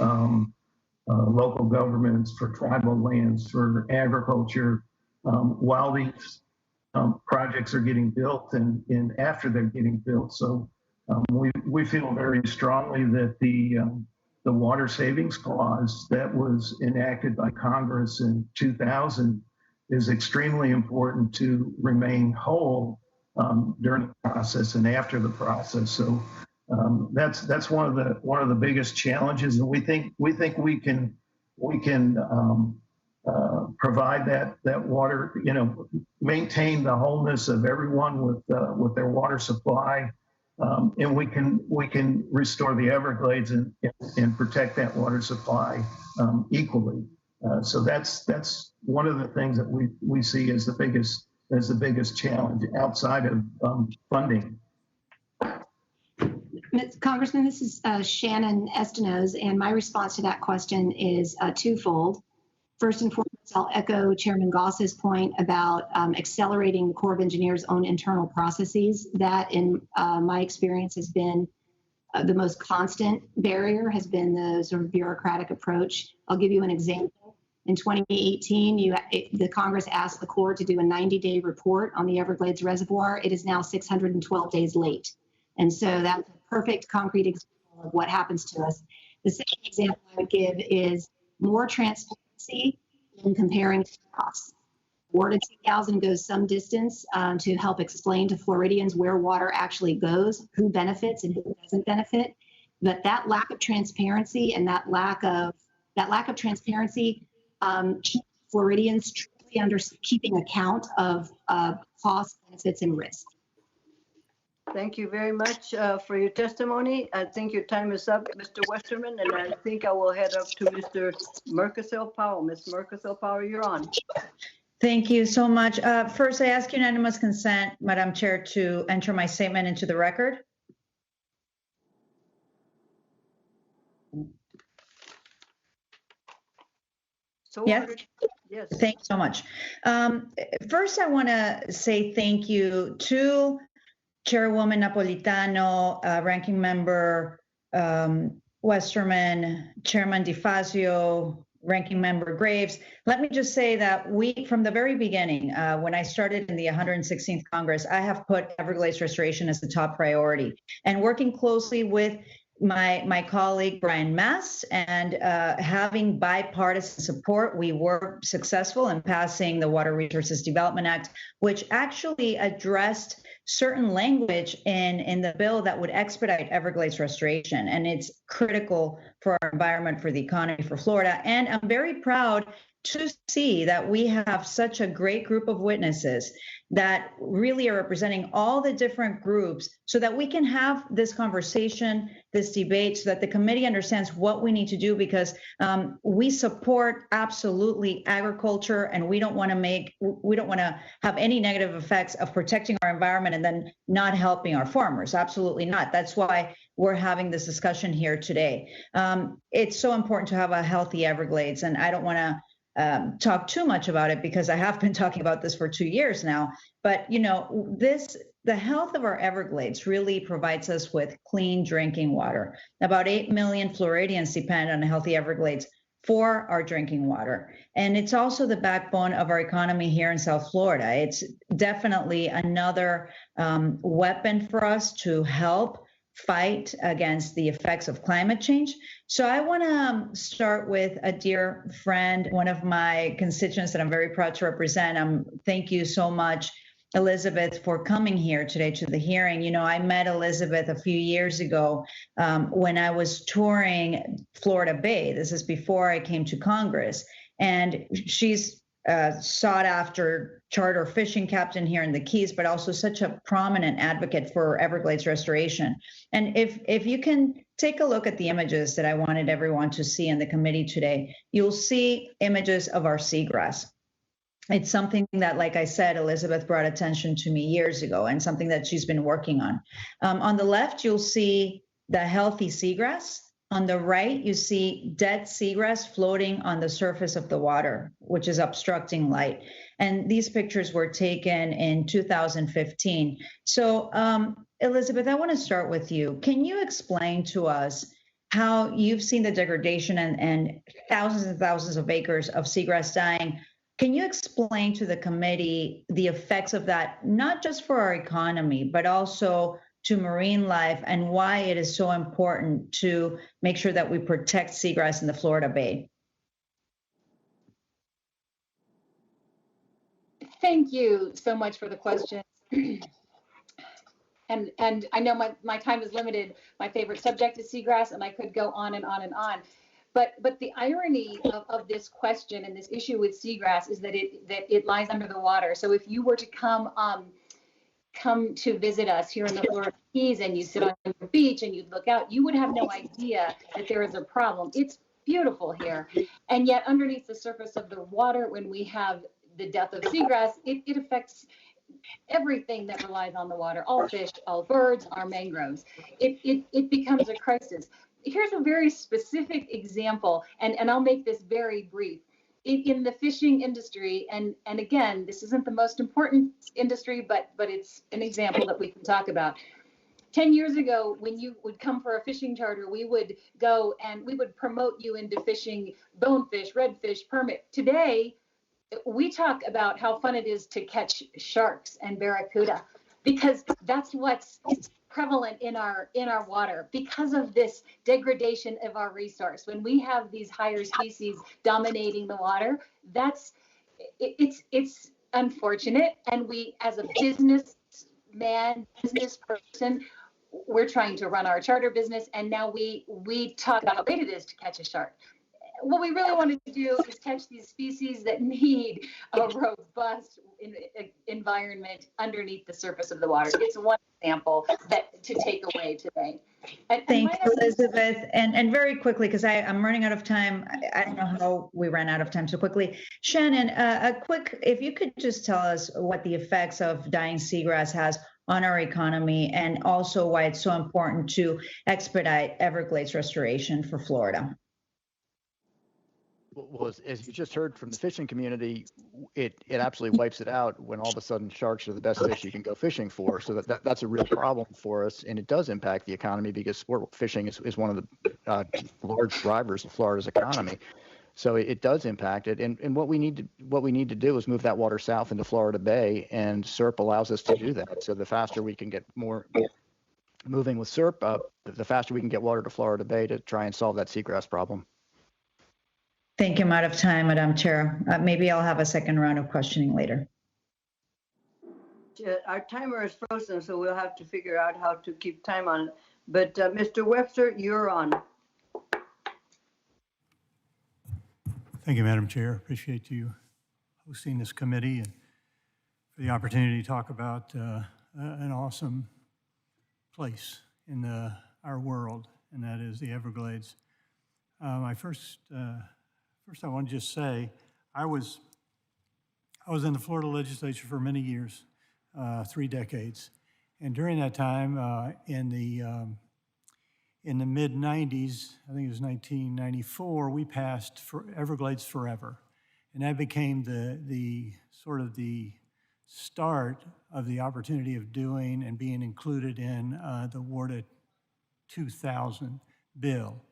Speaker 8: local governments, for tribal lands, for agriculture, while these projects are getting built and after they're getting built. So we feel very strongly that the water savings clause that was enacted by Congress in 2000 is extremely important to remain whole during the process and after the process. So that's one of the biggest challenges, and we think we can provide that water, maintain the wholeness of everyone with their water supply. And we can restore the Everglades and protect that water supply equally. So that's one of the things that we see as the biggest challenge outside of funding.
Speaker 9: Congressman, this is Shannon Estenos, and my response to that question is twofold. First and foremost, I'll echo Chairman Goss's point about accelerating the Corps of Engineers' own internal processes. That, in my experience, has been the most constant barrier, has been the sort of bureaucratic approach. I'll give you an example. In 2018, the Congress asked the Corps to do a 90-day report on the Everglades Reservoir. It is now 612 days late. And so that's a perfect concrete example of what happens to us. The second example I would give is more transparency in comparing costs. Board of 2000 goes some distance to help explain to Floridians where water actually goes, who benefits and who doesn't benefit. But that lack of transparency and that lack of transparency keeps Floridians truly under keeping account of costs, benefits, and risk.
Speaker 1: Thank you very much for your testimony. I think your time is up, Mr. Westerman, and I think I will head up to Mr. Mercasile Powell. Ms. Mercasile Powell, you're on.
Speaker 10: Thank you so much. First, I ask unanimous consent, Madam Chair, to enter my statement into the record.
Speaker 1: So
Speaker 10: Yes.
Speaker 1: ordered. Yes.
Speaker 10: Thank you so much. First, I want to say thank you to Chairwoman Napolitano, Ranking Member Westerman, Chairman DeFazio, Ranking Member Graves. Let me just say that from the very beginning, when I started in the 116th Congress, I have put Everglades restoration as the top priority. And working closely with my colleague Brian Mass and having bipartisan support, we were successful in passing the Water Resources Development Act, which actually addressed certain language in the bill that would expedite Everglades restoration. And it's critical for our environment, for the economy, for Florida. And I'm very proud to see that we have such a great group of witnesses that really are representing all the different groups so that we can have this conversation, this debate, so that the committee understands what we need to do, because we support absolutely agriculture, and we don't want to have any negative effects of protecting our environment and then not helping our farmers. Absolutely not. That's why we're having this discussion here today. It's so important to have a healthy Everglades, and I don't want to talk too much about it because I have been talking about this for 2 years now. But the health of our Everglades really provides us with clean drinking water. About 8 million Floridians depend on a healthy Everglades for our drinking water. And it's also the backbone of our economy here in South Florida. It's definitely another weapon for us to help fight against the effects of climate change. So I want to start with a dear friend, one of my constituents that I'm very proud to represent. Thank you so much, Elizabeth, for coming here today to the hearing. I met Elizabeth a few years ago when I was touring Florida Bay. This is before I came to Congress. And she's sought after charter fishing captain here in the Keys, but also such a prominent advocate for Everglades restoration. And if you can take a look at the images that I wanted everyone to see in the committee today, you'll see images of our seagrass. It's something that, like I said, Elizabeth brought attention to me years ago, and something that she's been working on. On the left, you'll see the healthy seagrass. On the right, you see dead seagrass floating on the surface of the water, which is obstructing light. And these pictures were taken in 2015. So, Elizabeth, I want to start with you. Can you explain to us how you've seen the degradation and thousands of acres of seagrass dying? Can you explain to the committee the effects of that, not just for our economy, but also to marine life, and why it is so important to make sure that we protect seagrass in the Florida Bay?
Speaker 7: Thank you so much for the question. And I know my time is limited. My favorite subject is seagrass, and I could go on and on and on. But the irony of this question and this issue with seagrass is that it lies under the water. So if you were to come to visit us here in the Florida Keys and you sit on the beach and you look out, you would have no idea that there is a problem. It's beautiful here. And yet underneath the surface of the water, when we have the death of seagrass, it affects everything that relies on the water, all fish, all birds, our mangroves. It becomes a crisis. Here's a very specific example, and I'll make this very brief. In the fishing industry, and again, this isn't the most important industry, but it's an example that we can talk about. 10 years ago, when you would come for a fishing charter, we would go and we would promote you into fishing bonefish, redfish, permit. Today, we talk about how fun it is to catch sharks and barracuda, because that's what's prevalent in our water because of this degradation of our resource. When we have these higher species dominating the water, it's unfortunate. And we, as a business person, we're trying to run our charter business, and now we talk about how great it is to catch a shark. What we really wanted to do is catch these species that need a robust environment underneath the surface of the water. It's one example that to take away today.
Speaker 10: Thanks, Elizabeth. And very quickly, because I'm running out of time. I don't know how we ran out of time so quickly. Shannon, if you could just tell us what the effects of dying seagrass has on our economy, and also why it's so important to expedite Everglades restoration for Florida.
Speaker 6: Well, as you just heard from the fishing community, it absolutely wipes it out when all of a sudden sharks are the best fish you can go fishing for. So that's a real problem for us, and it does impact the economy because sport fishing is one of the large drivers of Florida's economy. So it does impact it, and what we need to do is move that water south into Florida Bay, and SERP allows us to do that. So the faster we can get more moving with SERP, the faster we can get water to Florida Bay to try and solve that seagrass problem.
Speaker 10: Thank you. I'm out of time, Madam Chair. Maybe I'll have a second round of questioning later.
Speaker 1: Our timer is frozen, so we'll have to figure out how to keep time on it. But Mr. Webster, you're on.
Speaker 11: Thank you, Madam Chair. Appreciate you hosting this committee and for the opportunity to talk about an awesome place in our world, and that is the Everglades. First, I want to just say I was in the Florida legislature for many years, 3 decades, and during that time, in the mid 90s, I think it was 1994, we passed for Everglades Forever, and that became the sort of the start of the opportunity of doing and being included in the WARDA 2000 bill.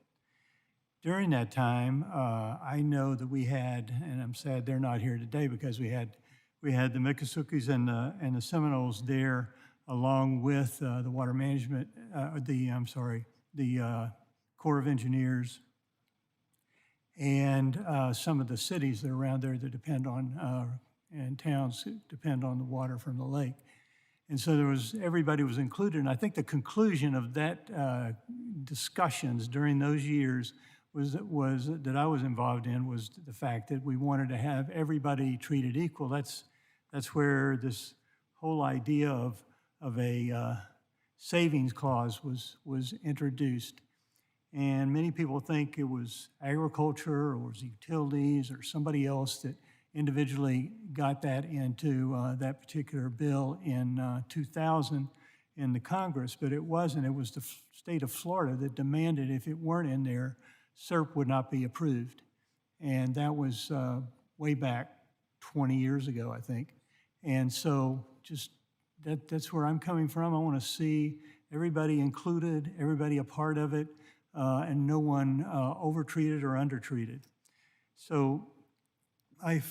Speaker 11: During that time, I know that we had, and I'm sad they're not here today because we had the Miccosukes and the Seminoles there, along with the Water Management, the Corps of Engineers, and some of the cities that are around there that depend on and towns depend on the water from the lake. And so everybody was included. And I think the conclusion of that discussions during those years was that I was involved in was the fact that we wanted to have everybody treated equal. That's where this whole idea of a savings clause was introduced. And many people think it was agriculture or it was utilities or somebody else that individually got that into that particular bill in 2000 in the Congress, but it wasn't. It was the state of Florida that demanded if it weren't in there, SERP would not be approved. And that was way back 20 years ago, I think. And so just that's where I'm coming from. I want to see everybody included, everybody a part of it, and no one overtreated or undertreated. So my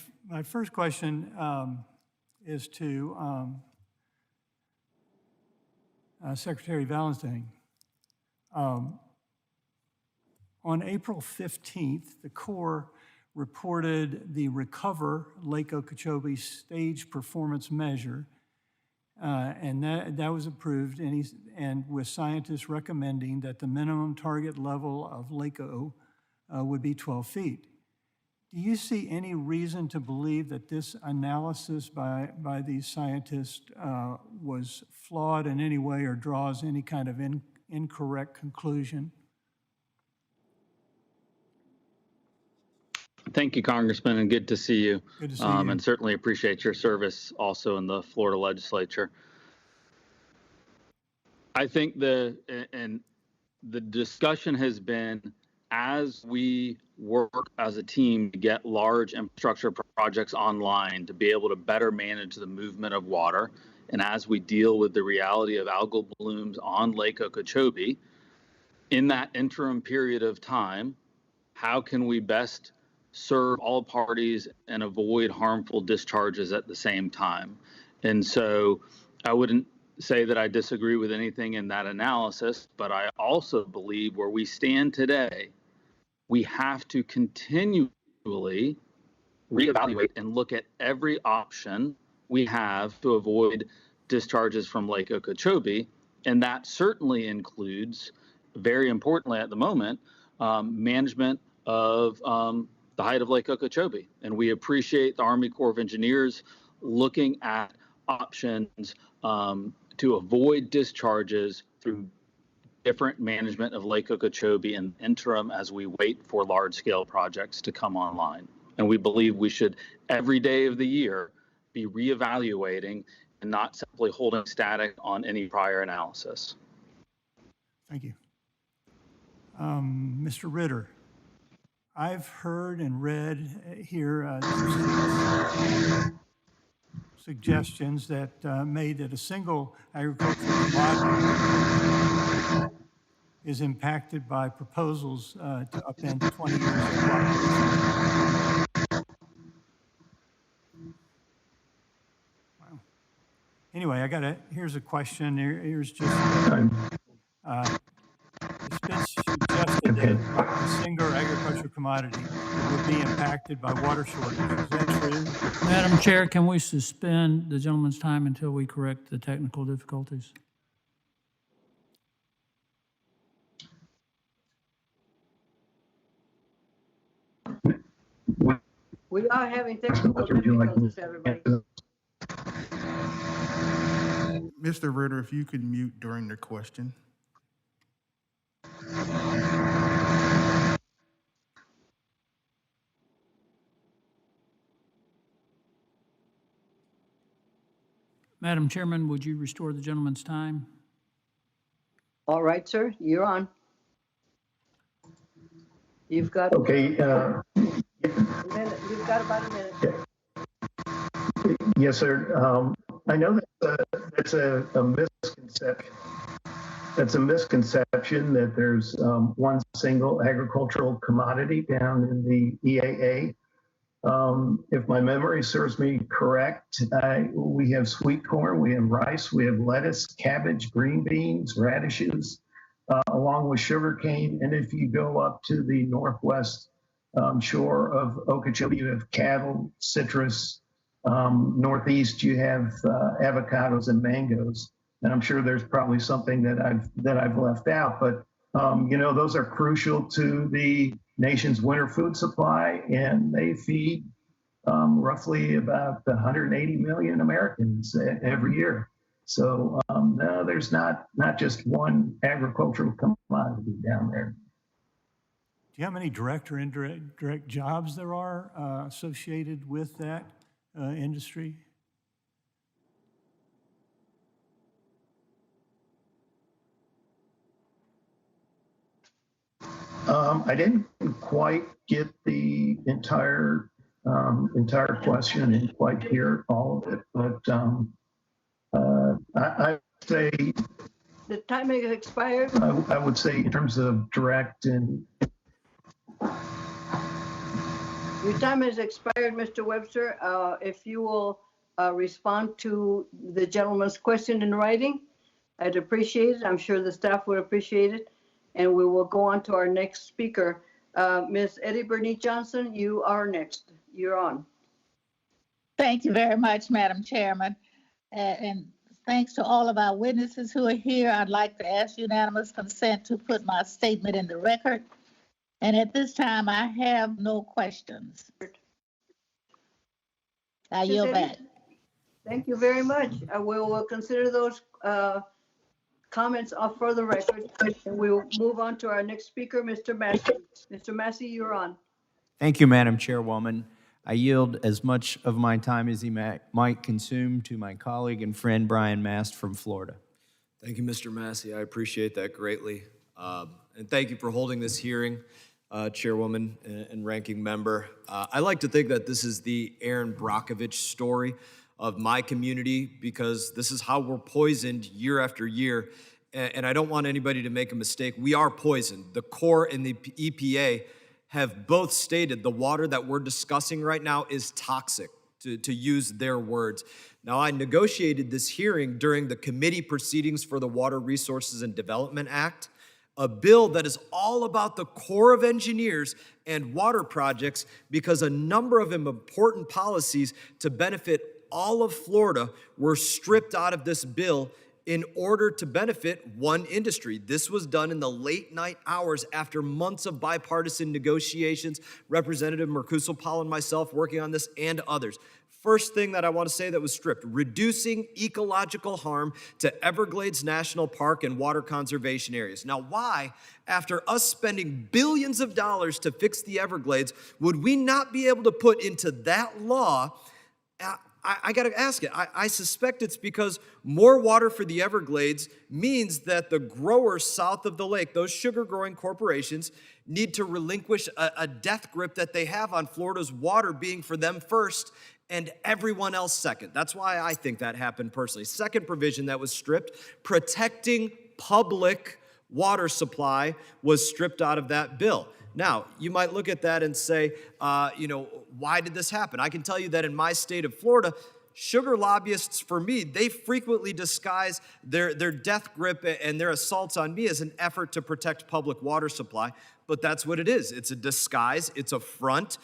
Speaker 11: first question is to Secretary Valenstein. On April 15th, the Corps reported the Recover Lake Okeechobee Stage Performance Measure, and that was approved, and with scientists recommending that the minimum target level of Lake O would be 12 feet. Do you see any reason to believe that this analysis by these scientists was flawed in any way or draws any kind of incorrect conclusion?
Speaker 5: Thank you, Congressman, and good to see you.
Speaker 11: Good to see you.
Speaker 5: And certainly appreciate your service also in the Florida legislature. I think the discussion has been, as we work as a team to get large infrastructure projects online to be able to better manage the movement of water, and as we deal with the reality of algal blooms on Lake Okeechobee, in that interim period of time, how can we best serve all parties and avoid harmful discharges at the same time? And so I wouldn't say that I disagree with anything in that analysis, but I also believe where we stand today, we have to continually reevaluate and look at every option we have to avoid discharges from Lake Okeechobee. And that certainly includes, very importantly at the moment, management of the height of Lake Okeechobee. And we appreciate the Army Corps of Engineers looking at options to avoid discharges through different management of Lake Okeechobee in the interim as we wait for large-scale projects to come online. And we believe we should, every day of the year, be reevaluating and not simply holding static on any prior analysis.
Speaker 11: Thank you. Mr. Ritter, I've heard and read here suggestions that made that a single agricultural commodity is impacted by proposals to upend 20 years of population. Wow. Anyway, here's a question. Here's just, it's been suggested that a single agricultural commodity would be impacted by water shortages. Is that true?
Speaker 3: Madam Chair, can we suspend the gentleman's time until we correct the technical difficulties?
Speaker 1: We are having technical difficulties, everybody.
Speaker 12: Mr. Ritter, if you could mute during the question.
Speaker 3: Madam Chairman, would you restore the gentleman's time?
Speaker 1: All right, sir, you're on. You've got
Speaker 8: Okay.
Speaker 1: You've got about a minute.
Speaker 8: Yes, sir. I know that's a misconception. That's a misconception that there's one single agricultural commodity down in the EAA. If my memory serves me correct, we have sweet corn, we have rice, we have lettuce, cabbage, green beans, radishes, along with sugarcane. And if you go up to the northwest shore of Okeechobee, you have cattle, citrus. Northeast, you have avocados and mangoes. And I'm sure there's probably something that I've left out, but those are crucial to the nation's winter food supply, and they feed roughly about 180 million Americans every year. So no, there's not just one agricultural commodity down there.
Speaker 11: Do you know how many direct or indirect jobs there are associated with that industry?
Speaker 8: I didn't quite get the entire question. I didn't quite hear all of it, but I say
Speaker 1: the time has expired.
Speaker 8: I would say in terms of direct and.
Speaker 1: Your time has expired, Mr. Webster. If you will respond to the gentleman's question in writing, I'd appreciate it. I'm sure the staff would appreciate it. And we will go on to our next speaker. Ms. Eddie Bernice Johnson, you are next. You're on.
Speaker 13: Thank you very much, Madam Chairman. And thanks to all of our witnesses who are here. I'd like to ask unanimous consent to put my statement in the record. And at this time, I have no questions. I yield back.
Speaker 1: Thank you very much. We will consider those comments for the record, and we will move on to our next speaker, Mr. Massey. Mr. Massey, you're on.
Speaker 14: Thank you, Madam Chairwoman. I yield as much of my time as he might consume to my colleague and friend, Brian Mast from Florida.
Speaker 15: Thank you, Mr. Massey. I appreciate that greatly. And thank you for holding this hearing, Chairwoman and Ranking Member. I like to think that this is the Aaron Brockovich story of my community, because this is how we're poisoned year after year. And I don't want anybody to make a mistake. We are poisoned. The Corps and the EPA have both stated the water that we're discussing right now is toxic, to use their words. Now, I negotiated this hearing during the committee proceedings for the Water Resources and Development Act. a bill that is all about the Corps of Engineers and water projects, because a number of important policies to benefit all of Florida were stripped out of this bill in order to benefit one industry. This was done in the late night hours after months of bipartisan negotiations, Representative Mercousal-Powell and myself working on this, and others. First thing that I want to say that was stripped: reducing ecological harm to Everglades National Park and water conservation areas. Now, why, after us spending billions of dollars to fix the Everglades, would we not be able to put into that law? I got to ask it. I suspect it's because more water for the Everglades means that the growers south of the lake, those sugar-growing corporations, need to relinquish a death grip that they have on Florida's water being for them first and everyone else second. That's why I think that happened personally. Second provision that was stripped: protecting public water supply was stripped out of that bill. Now, you might look at that and say, why did this happen? I can tell you that in my state of Florida, sugar lobbyists, for me, they frequently disguise their death grip and their assaults on me as an effort to protect public water supply. But that's what it is. It's a disguise. It's a front.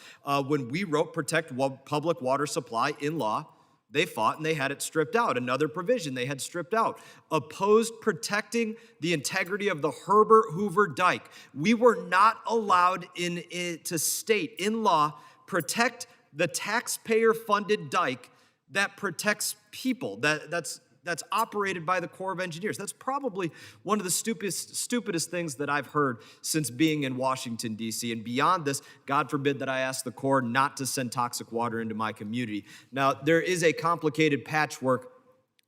Speaker 15: When we wrote protect public water supply in law, they fought and they had it stripped out. Another provision they had stripped out: opposed protecting the integrity of the Herbert Hoover Dike. We were not allowed to state in law, protect the taxpayer-funded dike that protects people, that's operated by the Corps of Engineers. That's probably one of the stupidest things that I've heard since being in Washington, D.C. And beyond this, God forbid that I ask the Corps not to send toxic water into my community. Now, there is a complicated patchwork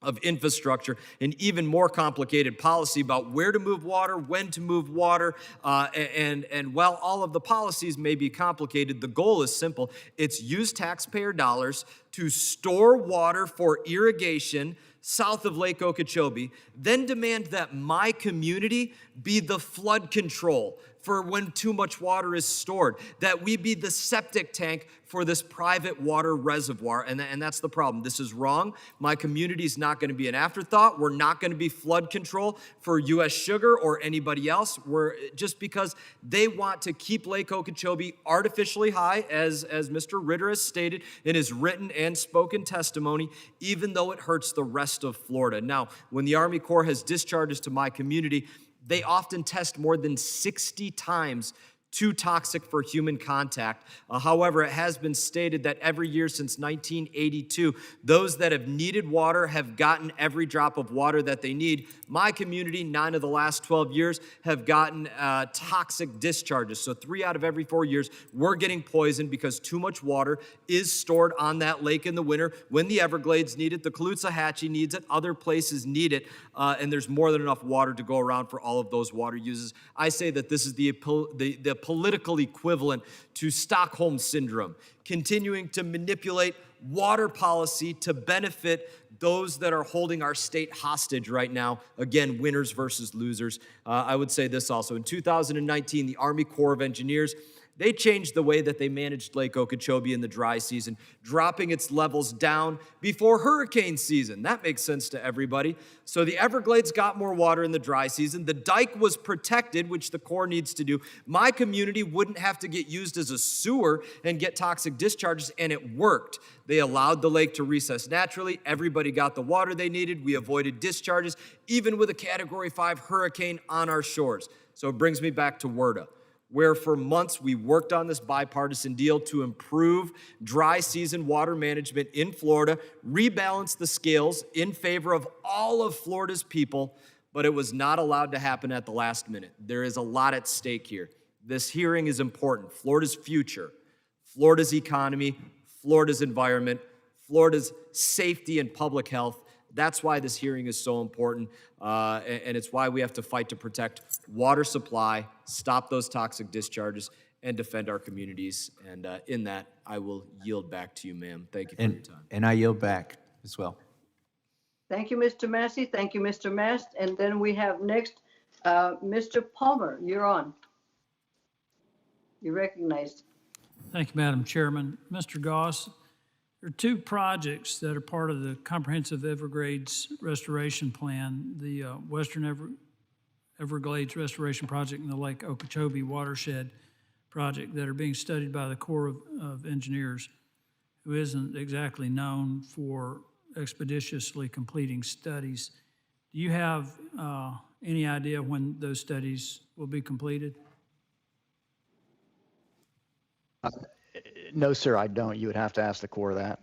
Speaker 15: of infrastructure and even more complicated policy about where to move water, when to move water, and while all of the policies may be complicated, the goal is simple. It's use taxpayer dollars to store water for irrigation south of Lake Okeechobee, then demand that my community be the flood control for when too much water is stored, that we be the septic tank for this private water reservoir, and that's the problem. This is wrong. My community is not going to be an afterthought. We're not going to be flood control for U.S. Sugar or anybody else. We're just because they want to keep Lake Okeechobee artificially high, as Mr. Ritter has stated in his written and spoken testimony, even though it hurts the rest of Florida. Now, when the Army Corps has discharges to my community, they often test more than 60 times too toxic for human contact. However, it has been stated that every year since 1982, those that have needed water have gotten every drop of water that they need. My community, 9 of the last 12 years, have gotten toxic discharges. So 3 out of every 4 years, we're getting poisoned because too much water is stored on that lake in the winter when the Everglades need it, the Caloosahatchee needs it, other places need it, and there's more than enough water to go around for all of those water uses. I say that this is the political equivalent to Stockholm Syndrome, continuing to manipulate water policy to benefit those that are holding our state hostage right now. Again, winners versus losers. I would say this also. In 2019, the Army Corps of Engineers, they changed the way that they managed Lake Okeechobee in the dry season, dropping its levels down before hurricane season. That makes sense to everybody. So the Everglades got more water in the dry season. The dike was protected, which the Corps needs to do. My community wouldn't have to get used as a sewer and get toxic discharges, and it worked. They allowed the lake to recess naturally. Everybody got the water they needed. We avoided discharges, even with a Category 5 hurricane on our shores. So it brings me back to WERDA, where for months we worked on this bipartisan deal to improve dry season water management in Florida, rebalance the scales in favor of all of Florida's people, but it was not allowed to happen at the last minute. There is a lot at stake here. This hearing is important. Florida's future, Florida's economy, Florida's environment, Florida's safety and public health. That's why this hearing is so important, and it's why we have to fight to protect water supply, stop those toxic discharges, and defend our communities. And in that, I will yield back to you, ma'am. Thank you for your time.
Speaker 14: And I yield back as well.
Speaker 1: Thank you, Mr. Massey. Thank you, Mr. Mast. And then we have next, Mr. Palmer. You're on. You're recognized.
Speaker 16: Thank you, Madam Chairman. Mr. Goss, there are 2 projects that are part of the Comprehensive Everglades Restoration Plan, the Western Everglades Restoration Project and the Lake Okeechobee Watershed Project that are being studied by the Corps of Engineers, who isn't exactly known for expeditiously completing studies. Do you have any idea when those studies will be completed?
Speaker 6: No, sir, I don't. You would have to ask the Corps that.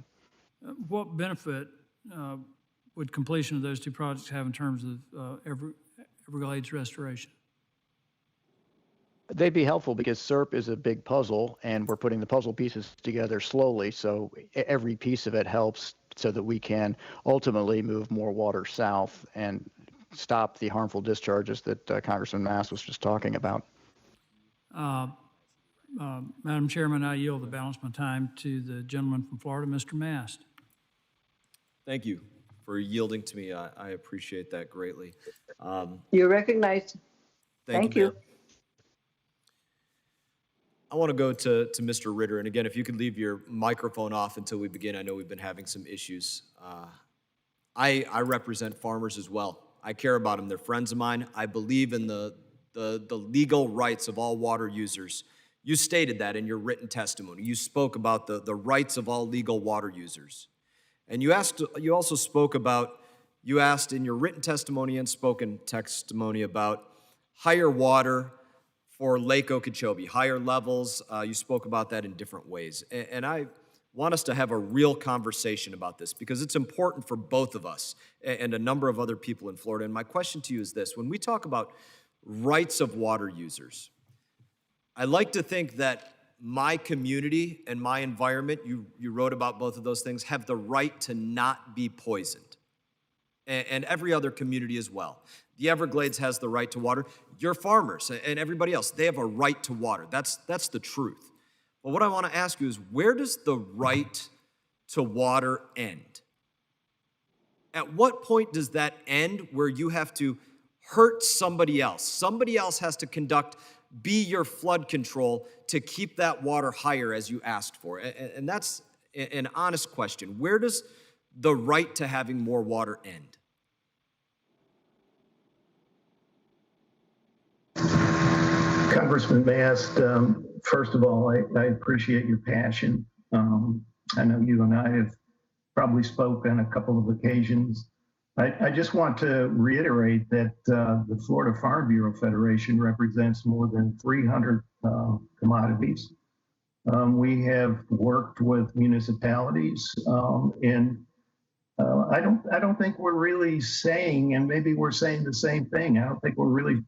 Speaker 16: What benefit would completion of those two projects have in terms of Everglades restoration?
Speaker 6: They'd be helpful because SERP is a big puzzle, and we're putting the puzzle pieces together slowly, so every piece of it helps so that we can ultimately move more water south and stop the harmful discharges that Congressman Mast was just talking about.
Speaker 16: Madam Chairman, I yield the balance of my time to the gentleman from Florida, Mr. Mast.
Speaker 15: Thank you for yielding to me. I appreciate that greatly.
Speaker 1: You're recognized. Thank you.
Speaker 15: Ma'am. I want to go to Mr. Ritter. And again, if you could leave your microphone off until we begin. I know we've been having some issues. I represent farmers as well. I care about them. They're friends of mine. I believe in the legal rights of all water users. You stated that in your written testimony. You spoke about the rights of all legal water users. And you asked in your written testimony and spoken testimony about higher water for Lake Okeechobee, higher levels. You spoke about that in different ways. And I want us to have a real conversation about this because it's important for both of us and a number of other people in Florida. And my question to you is this: when we talk about rights of water users, I like to think that my community and my environment, you wrote about both of those things, have the right to not be poisoned. And every other community as well. The Everglades has the right to water. Your farmers and everybody else, they have a right to water. That's the truth. But what I want to ask you is, where does the right to water end? At what point does that end where you have to hurt somebody else? Somebody else has to be your flood control to keep that water higher as you asked for. And that's an honest question. Where does the right to having more water end?
Speaker 8: Congressman Mast, first of all, I appreciate your passion. I know you and I have probably spoke on a couple of occasions. I just want to reiterate that the Florida Farm Bureau Federation represents more than 300 commodities. We have worked with municipalities, and I don't think we're really saying, and maybe we're saying the same thing. I don't think we're really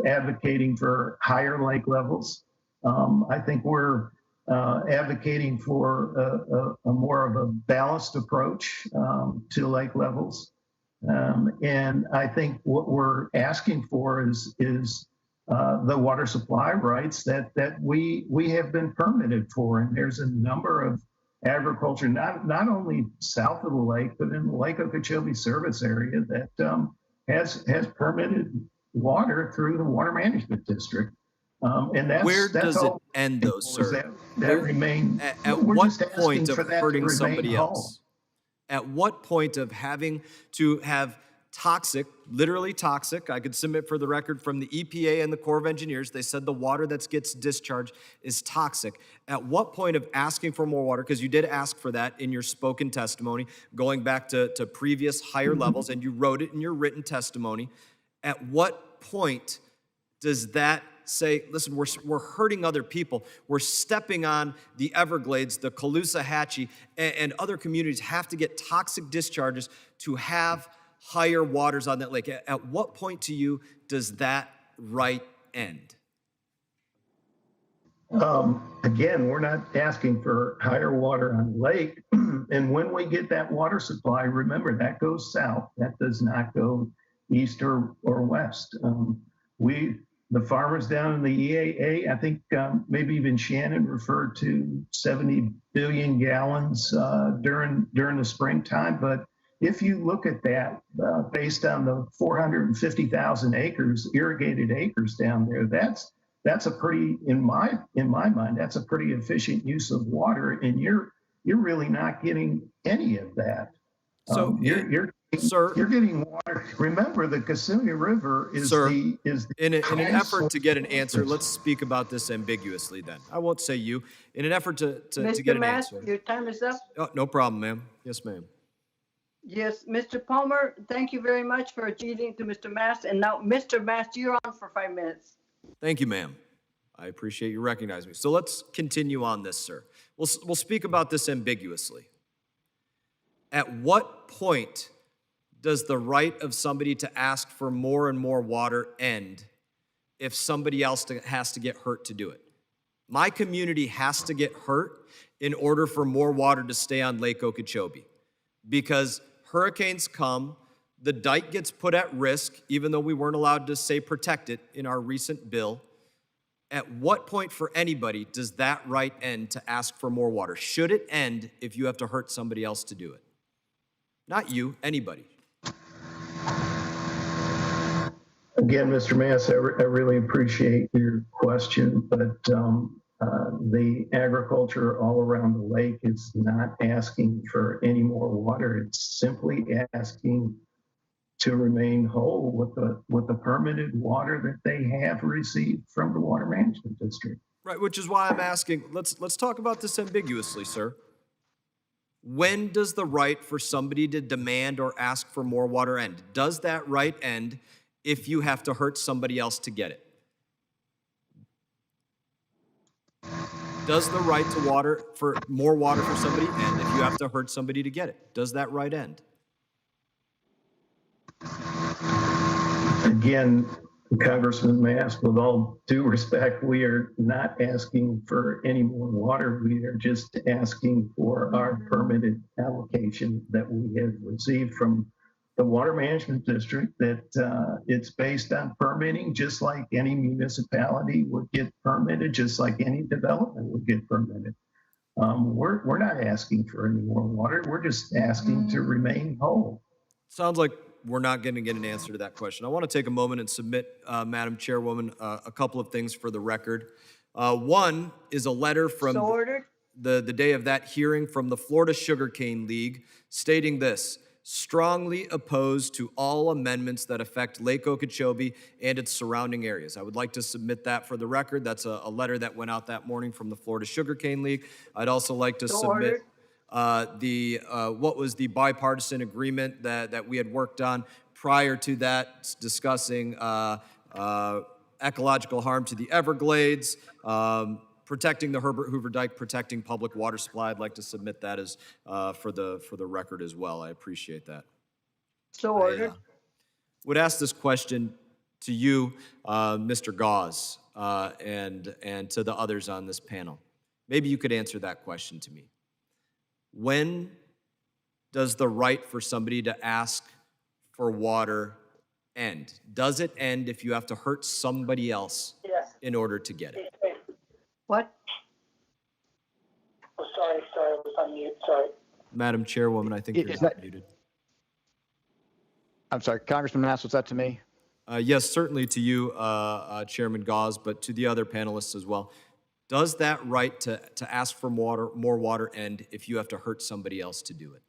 Speaker 8: advocating for higher lake levels. I think we're advocating for a more of a balanced approach to lake levels. And I think what we're asking for is the water supply rights that we have been permitted for. And there's a number of agriculture, not only south of the lake, but in the Lake Okeechobee service area that has permitted water through the Water Management District. And
Speaker 15: where
Speaker 8: that's
Speaker 15: does it
Speaker 8: all
Speaker 15: end, though, sir?
Speaker 8: That remain.
Speaker 15: At what point of hurting somebody else? At what point of having to have toxic, literally toxic, I could submit for the record from the EPA and the Corps of Engineers, they said the water that gets discharged is toxic. At what point of asking for more water, because you did ask for that in your spoken testimony, going back to previous higher levels, and you wrote it in your written testimony, at what point does that say, listen, we're hurting other people. We're stepping on the Everglades, the Caloosahatchee, and other communities have to get toxic discharges to have higher waters on that lake. At what point to you does that right end?
Speaker 8: Again, we're not asking for higher water on the lake. And when we get that water supply, remember that goes south. That does not go east or west. The farmers down in the EAA, I think maybe even Shannon referred to 70 billion gallons during the springtime. But if you look at that based on the 450,000 acres, irrigated acres down there, that's a pretty, in my mind, that's a pretty efficient use of water. And you're really not getting any of that
Speaker 15: So, sir,
Speaker 8: You're getting water. Remember, the Casunia River is
Speaker 15: sir,
Speaker 8: the
Speaker 15: in an
Speaker 8: high
Speaker 15: effort
Speaker 8: source
Speaker 15: to get an
Speaker 8: of
Speaker 15: answer,
Speaker 8: water.
Speaker 15: let's speak about this ambiguously then. I won't say you. In an effort to
Speaker 1: Mr.
Speaker 15: get an
Speaker 1: Mass,
Speaker 15: answer.
Speaker 1: your time is up.
Speaker 15: Oh, no problem, ma'am. Yes, ma'am.
Speaker 1: Yes, Mr. Palmer, thank you very much for acceding to Mr. Mass. And now, Mr. Mass, you're on for 5 minutes.
Speaker 15: Thank you, ma'am. I appreciate you recognizing me. So let's continue on this, sir. We'll speak about this ambiguously. At what point does the right of somebody to ask for more and more water end if somebody else has to get hurt to do it? My community has to get hurt in order for more water to stay on Lake Okeechobee, because hurricanes come, the dike gets put at risk, even though we weren't allowed to say protect it in our recent bill. At what point for anybody does that right end to ask for more water? Should it end if you have to hurt somebody else to do it? Not you, anybody.
Speaker 8: Again, Mr. Mass, I really appreciate your question, but the agriculture all around the lake is not asking for any more water. It's simply asking to remain whole with the permitted water that they have received from the Water Management District.
Speaker 15: Right, which is why I'm asking, let's talk about this ambiguously, sir. When does the right for somebody to demand or ask for more water end? Does that right end if you have to hurt somebody else to get it? Does the right to more water for somebody end if you have to hurt somebody to get it? Does that right end?
Speaker 8: Again, Congressman Mass, with all due respect, we are not asking for any more water. We are just asking for our permitted allocation that we have received from the Water Management District, that it's based on permitting, just like any municipality would get permitted, just like any development would get permitted. We're not asking for any more water. We're just asking to remain whole.
Speaker 15: Sounds like we're not going to get an answer to that question. I want to take a moment and submit, Madam Chairwoman, a couple of things for the record. One is a letter from the day of that hearing from the Florida Sugarcane League stating this: strongly opposed to all amendments that affect Lake Okeechobee and its surrounding areas. I would like to submit that for the record. That's a letter that went out that morning from the Florida Sugarcane League. I'd also like to submit what was the bipartisan agreement that we had worked on prior to that, discussing ecological harm to the Everglades, protecting the Herbert Hoover Dike, protecting public water supply. I'd like to submit that as for the record as well. I appreciate that.
Speaker 1: So ordered.
Speaker 15: Would ask this question to you, Mr. Goss, and to the others on this panel. Maybe you could answer that question to me. When does the right for somebody to ask for water end? Does it end if you have to hurt somebody else in order to get it?
Speaker 1: What?
Speaker 17: Oh, sorry, I was on mute, sorry.
Speaker 15: Madam Chairwoman, I think you're not muted.
Speaker 6: I'm sorry, Congressman Mass, was that to me?
Speaker 15: Yes, certainly to you, Chairman Goss, but to the other panelists as well. Does that right to ask for more water end if you have to hurt somebody else to do it?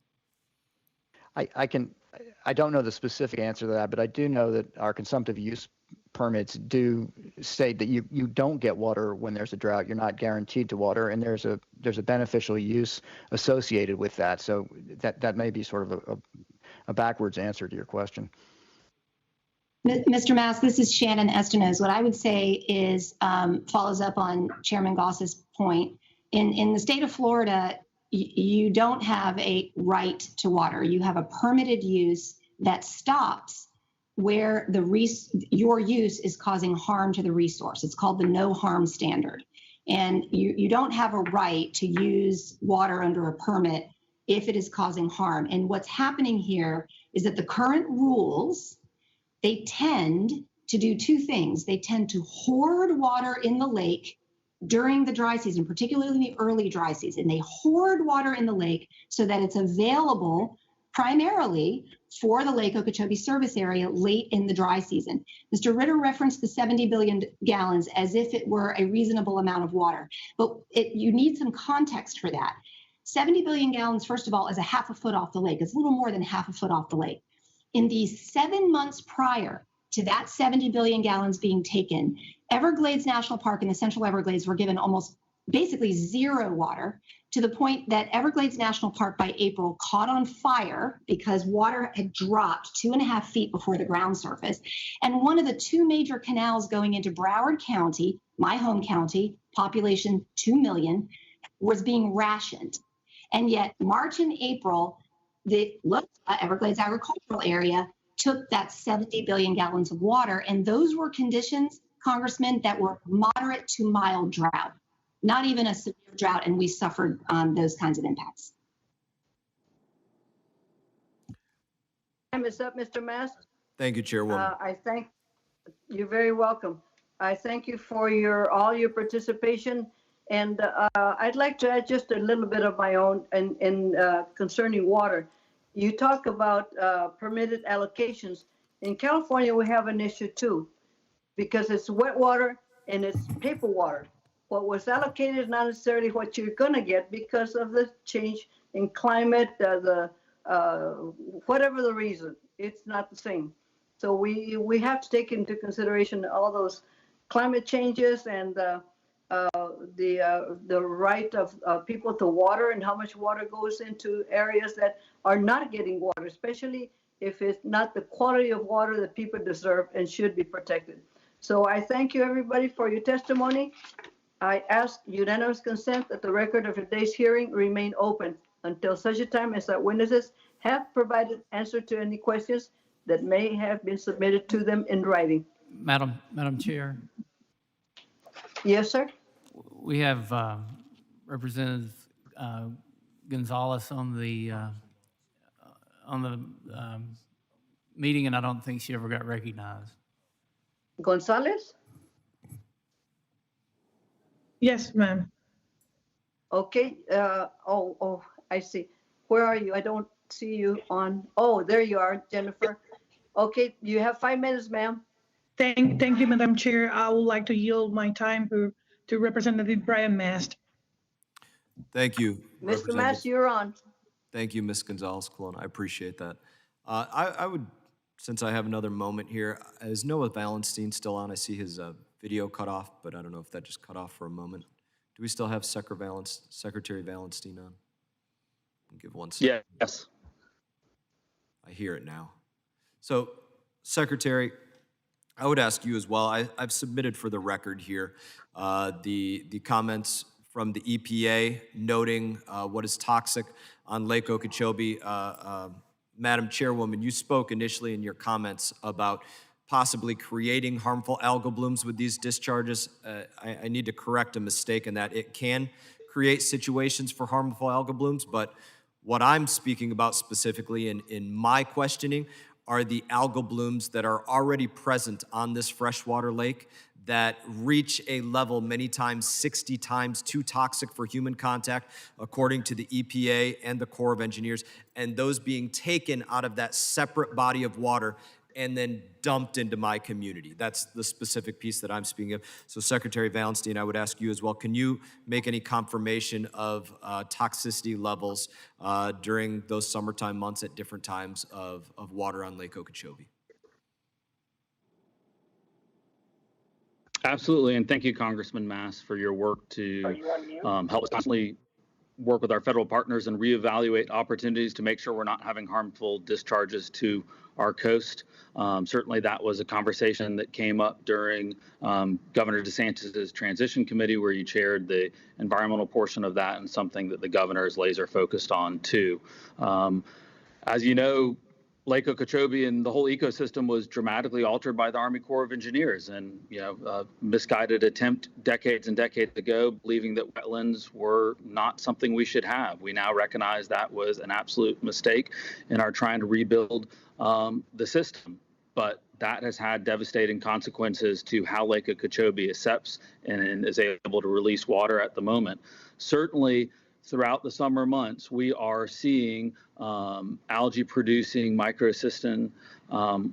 Speaker 6: I don't know the specific answer to that, but I do know that our consumptive use permits do state that you don't get water when there's a drought. You're not guaranteed to water, and there's a beneficial use associated with that. So that may be sort of a backwards answer to your question.
Speaker 9: Mr. Mass, this is Shannon Estenos. What I would say is follows up on Chairman Goss's point. In the state of Florida, you don't have a right to water. You have a permitted use that stops where your use is causing harm to the resource. It's called the no harm standard. And you don't have a right to use water under a permit if it is causing harm. And what's happening here is that the current rules, they tend to do two things. They tend to hoard water in the lake during the dry season, particularly the early dry season. They hoard water in the lake so that it's available primarily for the Lake Okeechobee service area late in the dry season. Mr. Ritter referenced the 70 billion gallons as if it were a reasonable amount of water, but you need some context for that. 70 billion gallons, first of all, is a half a foot off the lake. It's a little more than half a foot off the lake. In the 7 months prior to that 70 billion gallons being taken, Everglades National Park and the Central Everglades were given almost basically zero water, to the point that Everglades National Park by April caught on fire because water had dropped 2.5 feet before the ground surface. And one of the two major canals going into Broward County, my home county, population 2 million, was being rationed. And yet March and April, the Everglades agricultural area took that 70 billion gallons of water. And those were conditions, Congressman, that were moderate to mild drought, not even a severe drought, and we suffered those kinds of impacts.
Speaker 1: Time is up, Mr. Mast.
Speaker 15: Thank you, Chairwoman.
Speaker 1: You're very welcome. I thank you for all your participation, and I'd like to add just a little bit of my own in concerning water. You talk about permitted allocations. In California, we have an issue too, because it's wet water and it's paper water. What was allocated is not necessarily what you're going to get because of the change in climate, whatever the reason, it's not the same. So we have to take into consideration all those climate changes and the right of people to water and how much water goes into areas that are not getting water, especially if it's not the quality of water that people deserve and should be protected. So I thank you, everybody, for your testimony. I ask unanimous consent that the record of today's hearing remain open until such a time as our witnesses have provided answer to any questions that may have been submitted to them in writing.
Speaker 3: Madam Chair,
Speaker 1: Yes, sir.
Speaker 3: we have Representative Gonzalez on the meeting, and I don't think she ever got recognized.
Speaker 1: Gonzalez?
Speaker 18: Yes, ma'am.
Speaker 1: Okay. I see. Where are you? I don't see you on. Oh, there you are, Jennifer. Okay, you have 5 minutes, ma'am.
Speaker 18: Thank you, Madam Chair. I would like to yield my time to Representative Brian Mast.
Speaker 15: Thank you,
Speaker 1: Mr. Mast, you're on.
Speaker 15: Thank you, Ms. Gonzalez-Colon. I appreciate that. I would, since I have another moment here, is Noah Valenstein still on? I see his video cut off, but I don't know if that just cut off for a moment. Do we still have Secretary Valenstein on? I'll give one second.
Speaker 5: Yes.
Speaker 15: I hear it now. So, Secretary, I would ask you as well. I've submitted for the record here the comments from the EPA noting what is toxic on Lake Okeechobee. Madam Chairwoman, you spoke initially in your comments about possibly creating harmful algal blooms with these discharges. I need to correct a mistake in that it can create situations for harmful algal blooms, but what I'm speaking about specifically in my questioning are the algal blooms that are already present on this freshwater lake that reach a level many times 60 times too toxic for human contact, according to the EPA and the Corps of Engineers, and those being taken out of that separate body of water and then dumped into my community. That's the specific piece that I'm speaking of. So Secretary Valenstein, I would ask you as well, can you make any confirmation of toxicity levels during those summertime months at different times of water on Lake Okeechobee?
Speaker 5: Absolutely, and thank you, Congressman Mast, for your work to help us constantly work with our federal partners and reevaluate opportunities to make sure we're not having harmful discharges to our coast. Certainly that was a conversation that came up during Governor DeSantis's transition committee, where you chaired the environmental portion of that, and something that the governor is laser focused on too. As you know, Lake Okeechobee and the whole ecosystem was dramatically altered by the Army Corps of Engineers, and misguided attempt decades and decades ago, believing that wetlands were not something we should have. We now recognize that was an absolute mistake and are trying to rebuild the system. But that has had devastating consequences to how Lake Okeechobee accepts and is able to release water at the moment. Certainly, throughout the summer months, we are seeing algae-producing microcystin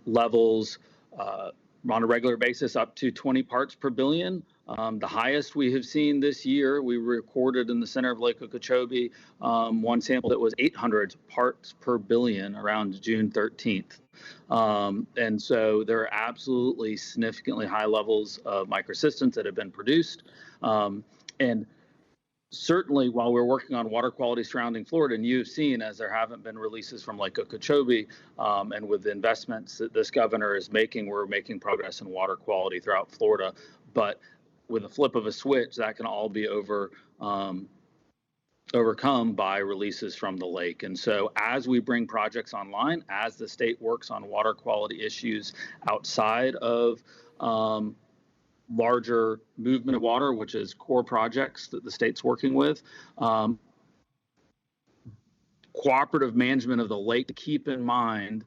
Speaker 5: levels on a regular basis up to 20 parts per billion. The highest we have seen this year, we recorded in the center of Lake Okeechobee, one sample that was 800 parts per billion around June 13th. And so there are absolutely significantly high levels of microcystins that have been produced. And certainly while we're working on water quality surrounding Florida, and you've seen as there haven't been releases from Lake Okeechobee, and with the investments that this governor is making, we're making progress in water quality throughout Florida. But with a flip of a switch, that can all be overcome by releases from the lake. And so as we bring projects online, as the state works on water quality issues outside of larger movement of water, which is core projects that the state's working with, cooperative management of the lake, to keep in mind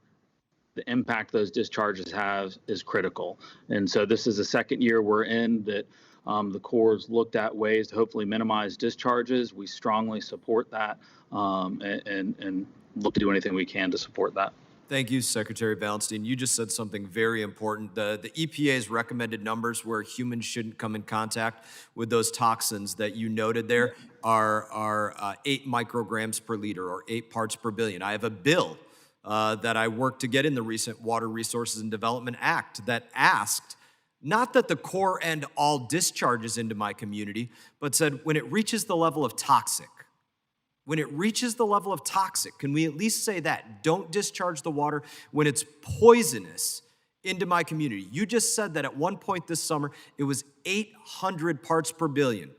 Speaker 5: the impact those discharges have is critical. And so this is the second year we're in that the Corps looked at ways to hopefully minimize discharges. We strongly support that, and look to do anything we can to support that.
Speaker 15: Thank you, Secretary Valenstein. You just said something very important. The EPA's recommended numbers where humans shouldn't come in contact with those toxins that you noted there are 8 micrograms per liter, or 8 parts per billion. I have a bill that I worked to get in the recent Water Resources and Development Act that asked not that the Corps end all discharges into my community, but said when it reaches the level of toxic, can we at least say that? Don't discharge the water when it's poisonous into my community. You just said that at one point this summer, it was 800 parts per billion.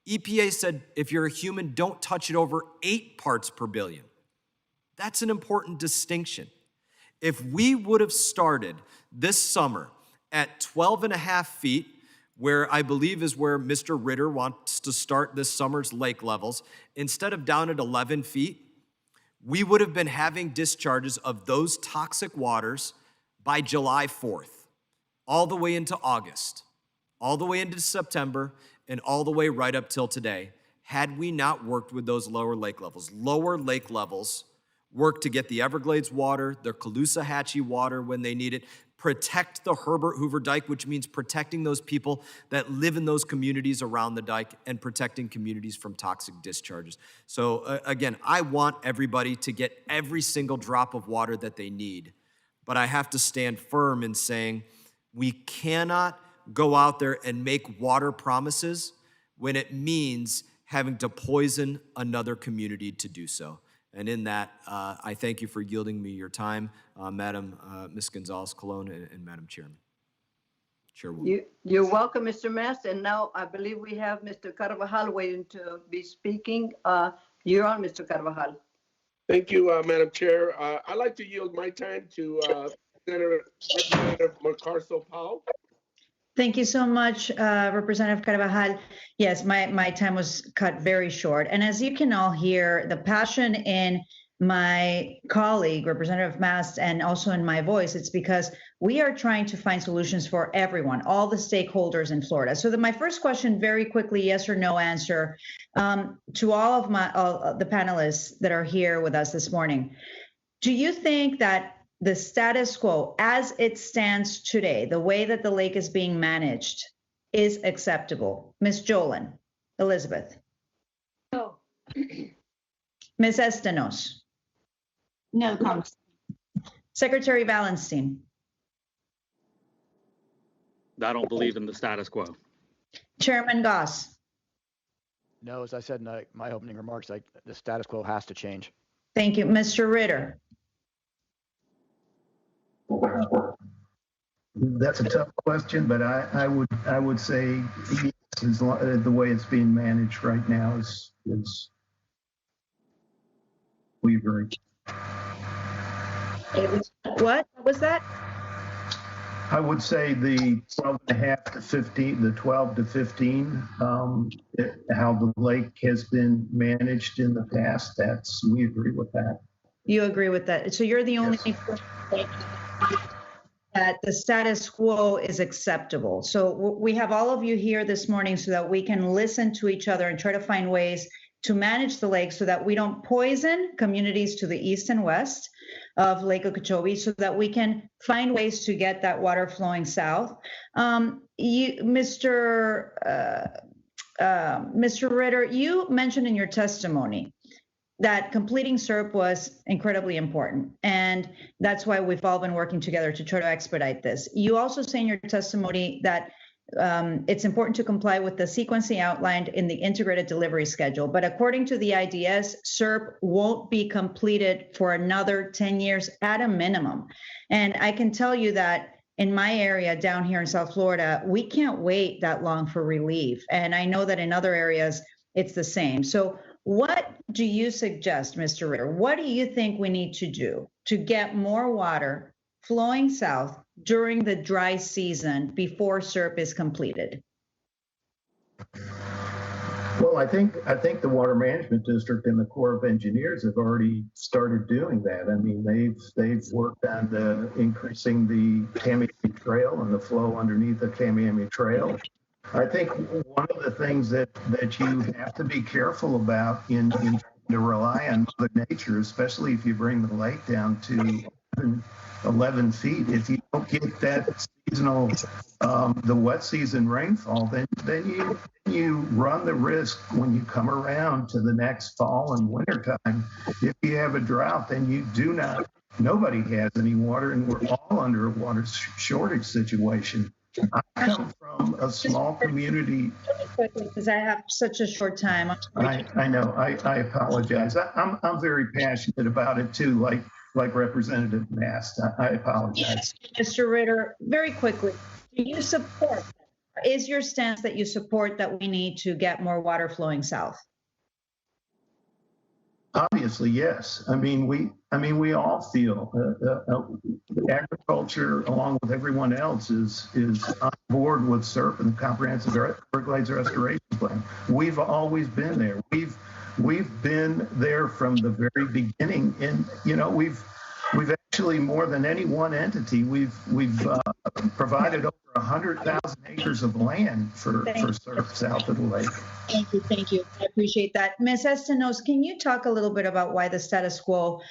Speaker 15: EPA said if you're a human, don't touch it over 8 parts per billion. That's an important distinction. If we would have started this summer at 12.5 feet, where I believe is where Mr. Ritter wants to start this summer's lake levels, instead of down at 11 feet, we would have been having discharges of those toxic waters by July 4th, all the way into August, all the way into September, and all the way right up till today, had we not worked with those lower lake levels. Lower lake levels work to get the Everglades water, the Caloosahatchee water when they need it, protect the Herbert Hoover Dike, which means protecting those people that live in those communities around the dike and protecting communities from toxic discharges. So again, I want everybody to get every single drop of water that they need, but I have to stand firm in saying we cannot go out there and make water promises when it means having to poison another community to do so. And in that, I thank you for yielding me your time, Madam Ms. Gonzalez-Colon and Madam Chairwoman.
Speaker 1: You're welcome, Mr. Mass. And now I believe we have Mr. Carvajal waiting to be speaking. You're on, Mr. Carvajal.
Speaker 19: Thank you, Madam Chair. I'd like to yield my time to Representative Macarsel-Powell.
Speaker 10: Thank you so much, Representative Carvajal. Yes, my time was cut very short. And as you can all hear, the passion in my colleague, Representative Mast, and also in my voice, it's because we are trying to find solutions for everyone, all the stakeholders in Florida. So my first question, very quickly, yes or no answer, to all of the panelists that are here with us this morning. Do you think that the status quo as it stands today, the way that the lake is being managed, is acceptable? Ms. Jolin, Elizabeth.
Speaker 9: No.
Speaker 10: Ms. Estenos.
Speaker 9: No, Congress.
Speaker 10: Secretary Valenstein.
Speaker 5: I don't believe in the status quo.
Speaker 10: Chairman Goss.
Speaker 6: No, as I said in my opening remarks, the status quo has to change.
Speaker 10: Thank you. Mr. Ritter.
Speaker 8: That's a tough question, but I would say yes, the way it's being managed right now is we agree.
Speaker 10: What was that?
Speaker 8: I would say the 12.5 to 15, the 12 to 15, how the lake has been managed in the past. We agree with that.
Speaker 10: You agree with that. So you're the only that the status quo is acceptable. So we have all of you here this morning so that we can listen to each other and try to find ways to manage the lake so that we don't poison communities to the east and west of Lake Okeechobee, so that we can find ways to get that water flowing south. Mr. Ritter, you mentioned in your testimony that completing SERP was incredibly important, and that's why we've all been working together to try to expedite this. You also say in your testimony that it's important to comply with the sequencing outlined in the integrated delivery schedule, but according to the IDS, SERP won't be completed for another 10 years at a minimum. And I can tell you that in my area down here in South Florida, we can't wait that long for relief. And I know that in other areas, it's the same. So what do you suggest, Mr. Ritter? What do you think we need to do to get more water flowing south during the dry season before SERP is completed?
Speaker 8: Well, I think the Water Management District and the Corps of Engineers have already started doing that. I mean, they've worked on increasing the Tamiami Trail and the flow underneath the Tamiami Trail. I think one of the things that you have to be careful about in to rely on Mother Nature, especially if you bring the lake down to 11 feet, if you don't get that seasonal, the wet season rainfall, then you run the risk when you come around to the next fall and winter time. If you have a drought, then nobody has any water, and we're all under a water shortage situation. I come from a small community.
Speaker 10: Because I have such a short time.
Speaker 8: I know. I apologize. I'm very passionate about it too, like Representative Mast. I apologize.
Speaker 10: Mr. Ritter, very quickly, do you support, is your stance that you support that we need to get more water flowing south?
Speaker 8: Obviously, yes. I mean, we all feel agriculture, along with everyone else, is on board with SERP and the Comprehensive Everglades Restoration Plan. We've always been there. We've been there from the very beginning, and we've actually, more than any one entity, we've provided over 100,000 acres of land for SERP south of the lake.
Speaker 10: Thank you. I appreciate that. Ms. Estenos, can you talk a little bit about why the status quo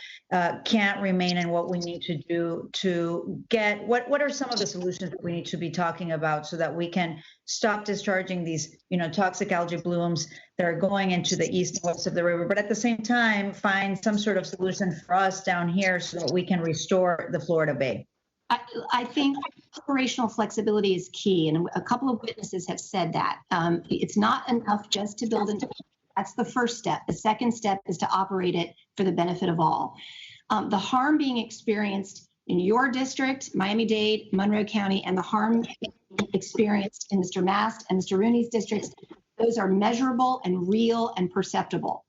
Speaker 10: can't remain and what we need to do to get, what are some of the solutions that we need to be talking about so that we can stop discharging these, toxic algae blooms that are going into the east and west of the river, but at the same time, find some sort of solution for us down here so that we can restore the Florida Bay?
Speaker 9: I think operational flexibility is key, and a couple of witnesses have said that. It's not enough just to build it. That's the first step. The second step is to operate it for the benefit of all. The harm being experienced in your district, Miami-Dade, Monroe County, and the harm being experienced in Mr. Mast and Mr. Rooney's districts, those are measurable and real and perceptible.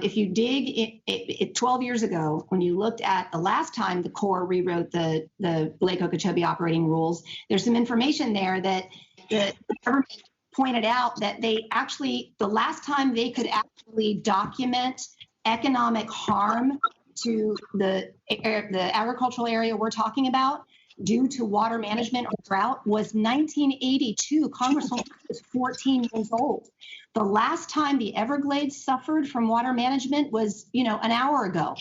Speaker 9: If you dig 12 years ago, when you looked at the last time the Corps rewrote the Lake Okeechobee operating rules, there's some information there that the government pointed out that they actually, the last time they could actually document economic harm to the agricultural area we're talking about due to water management or drought was 1982. Congresswoman was 14 years old. The last time the Everglades suffered from water management was, an hour ago.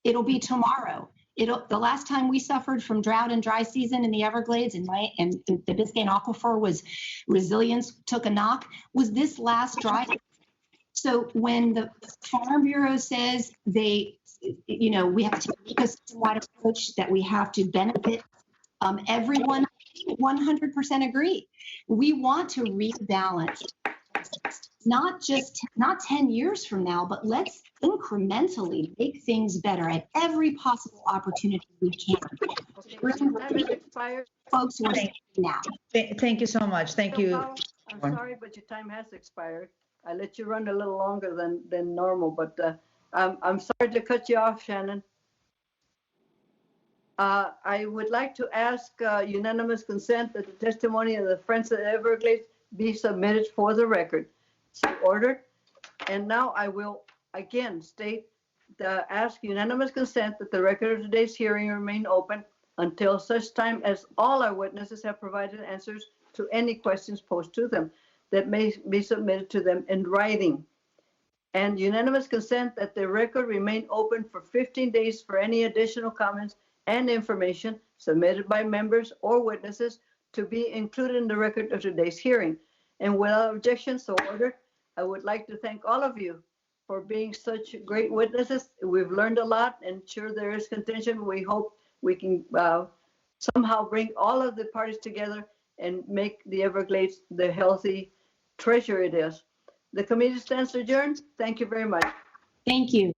Speaker 9: It'll be tomorrow. The last time we suffered from drought and dry season in the Everglades and the Biscayne Aquifer was resilience took a knock was this last dry. So when the Farm Bureau says we have to take a ecosystem-wide approach, that we have to benefit everyone, 100% agree. We want to rebalance, not 10 years from now, but let's incrementally make things better at every possible opportunity we can. Folks who are saying now.
Speaker 10: Thank you so much. Thank you.
Speaker 1: I'm sorry, but your time has expired. I let you run a little longer than normal, but I'm sorry to cut you off, Shannon. I would like to ask unanimous consent that the testimony of the Friends of the Everglades be submitted for the record. So ordered. And now I will again ask unanimous consent that the record of today's hearing remain open until such time as all our witnesses have provided answers to any questions posed to them that may be submitted to them in writing. And unanimous consent that the record remain open for 15 days for any additional comments and information submitted by members or witnesses to be included in the record of today's hearing. And without objection, so ordered. I would like to thank all of you for being such great witnesses. We've learned a lot, and sure there is contention. We hope we can somehow bring all of the parties together and make the Everglades the healthy treasure it is. The committee stands adjourned. Thank you very much.
Speaker 9: Thank you.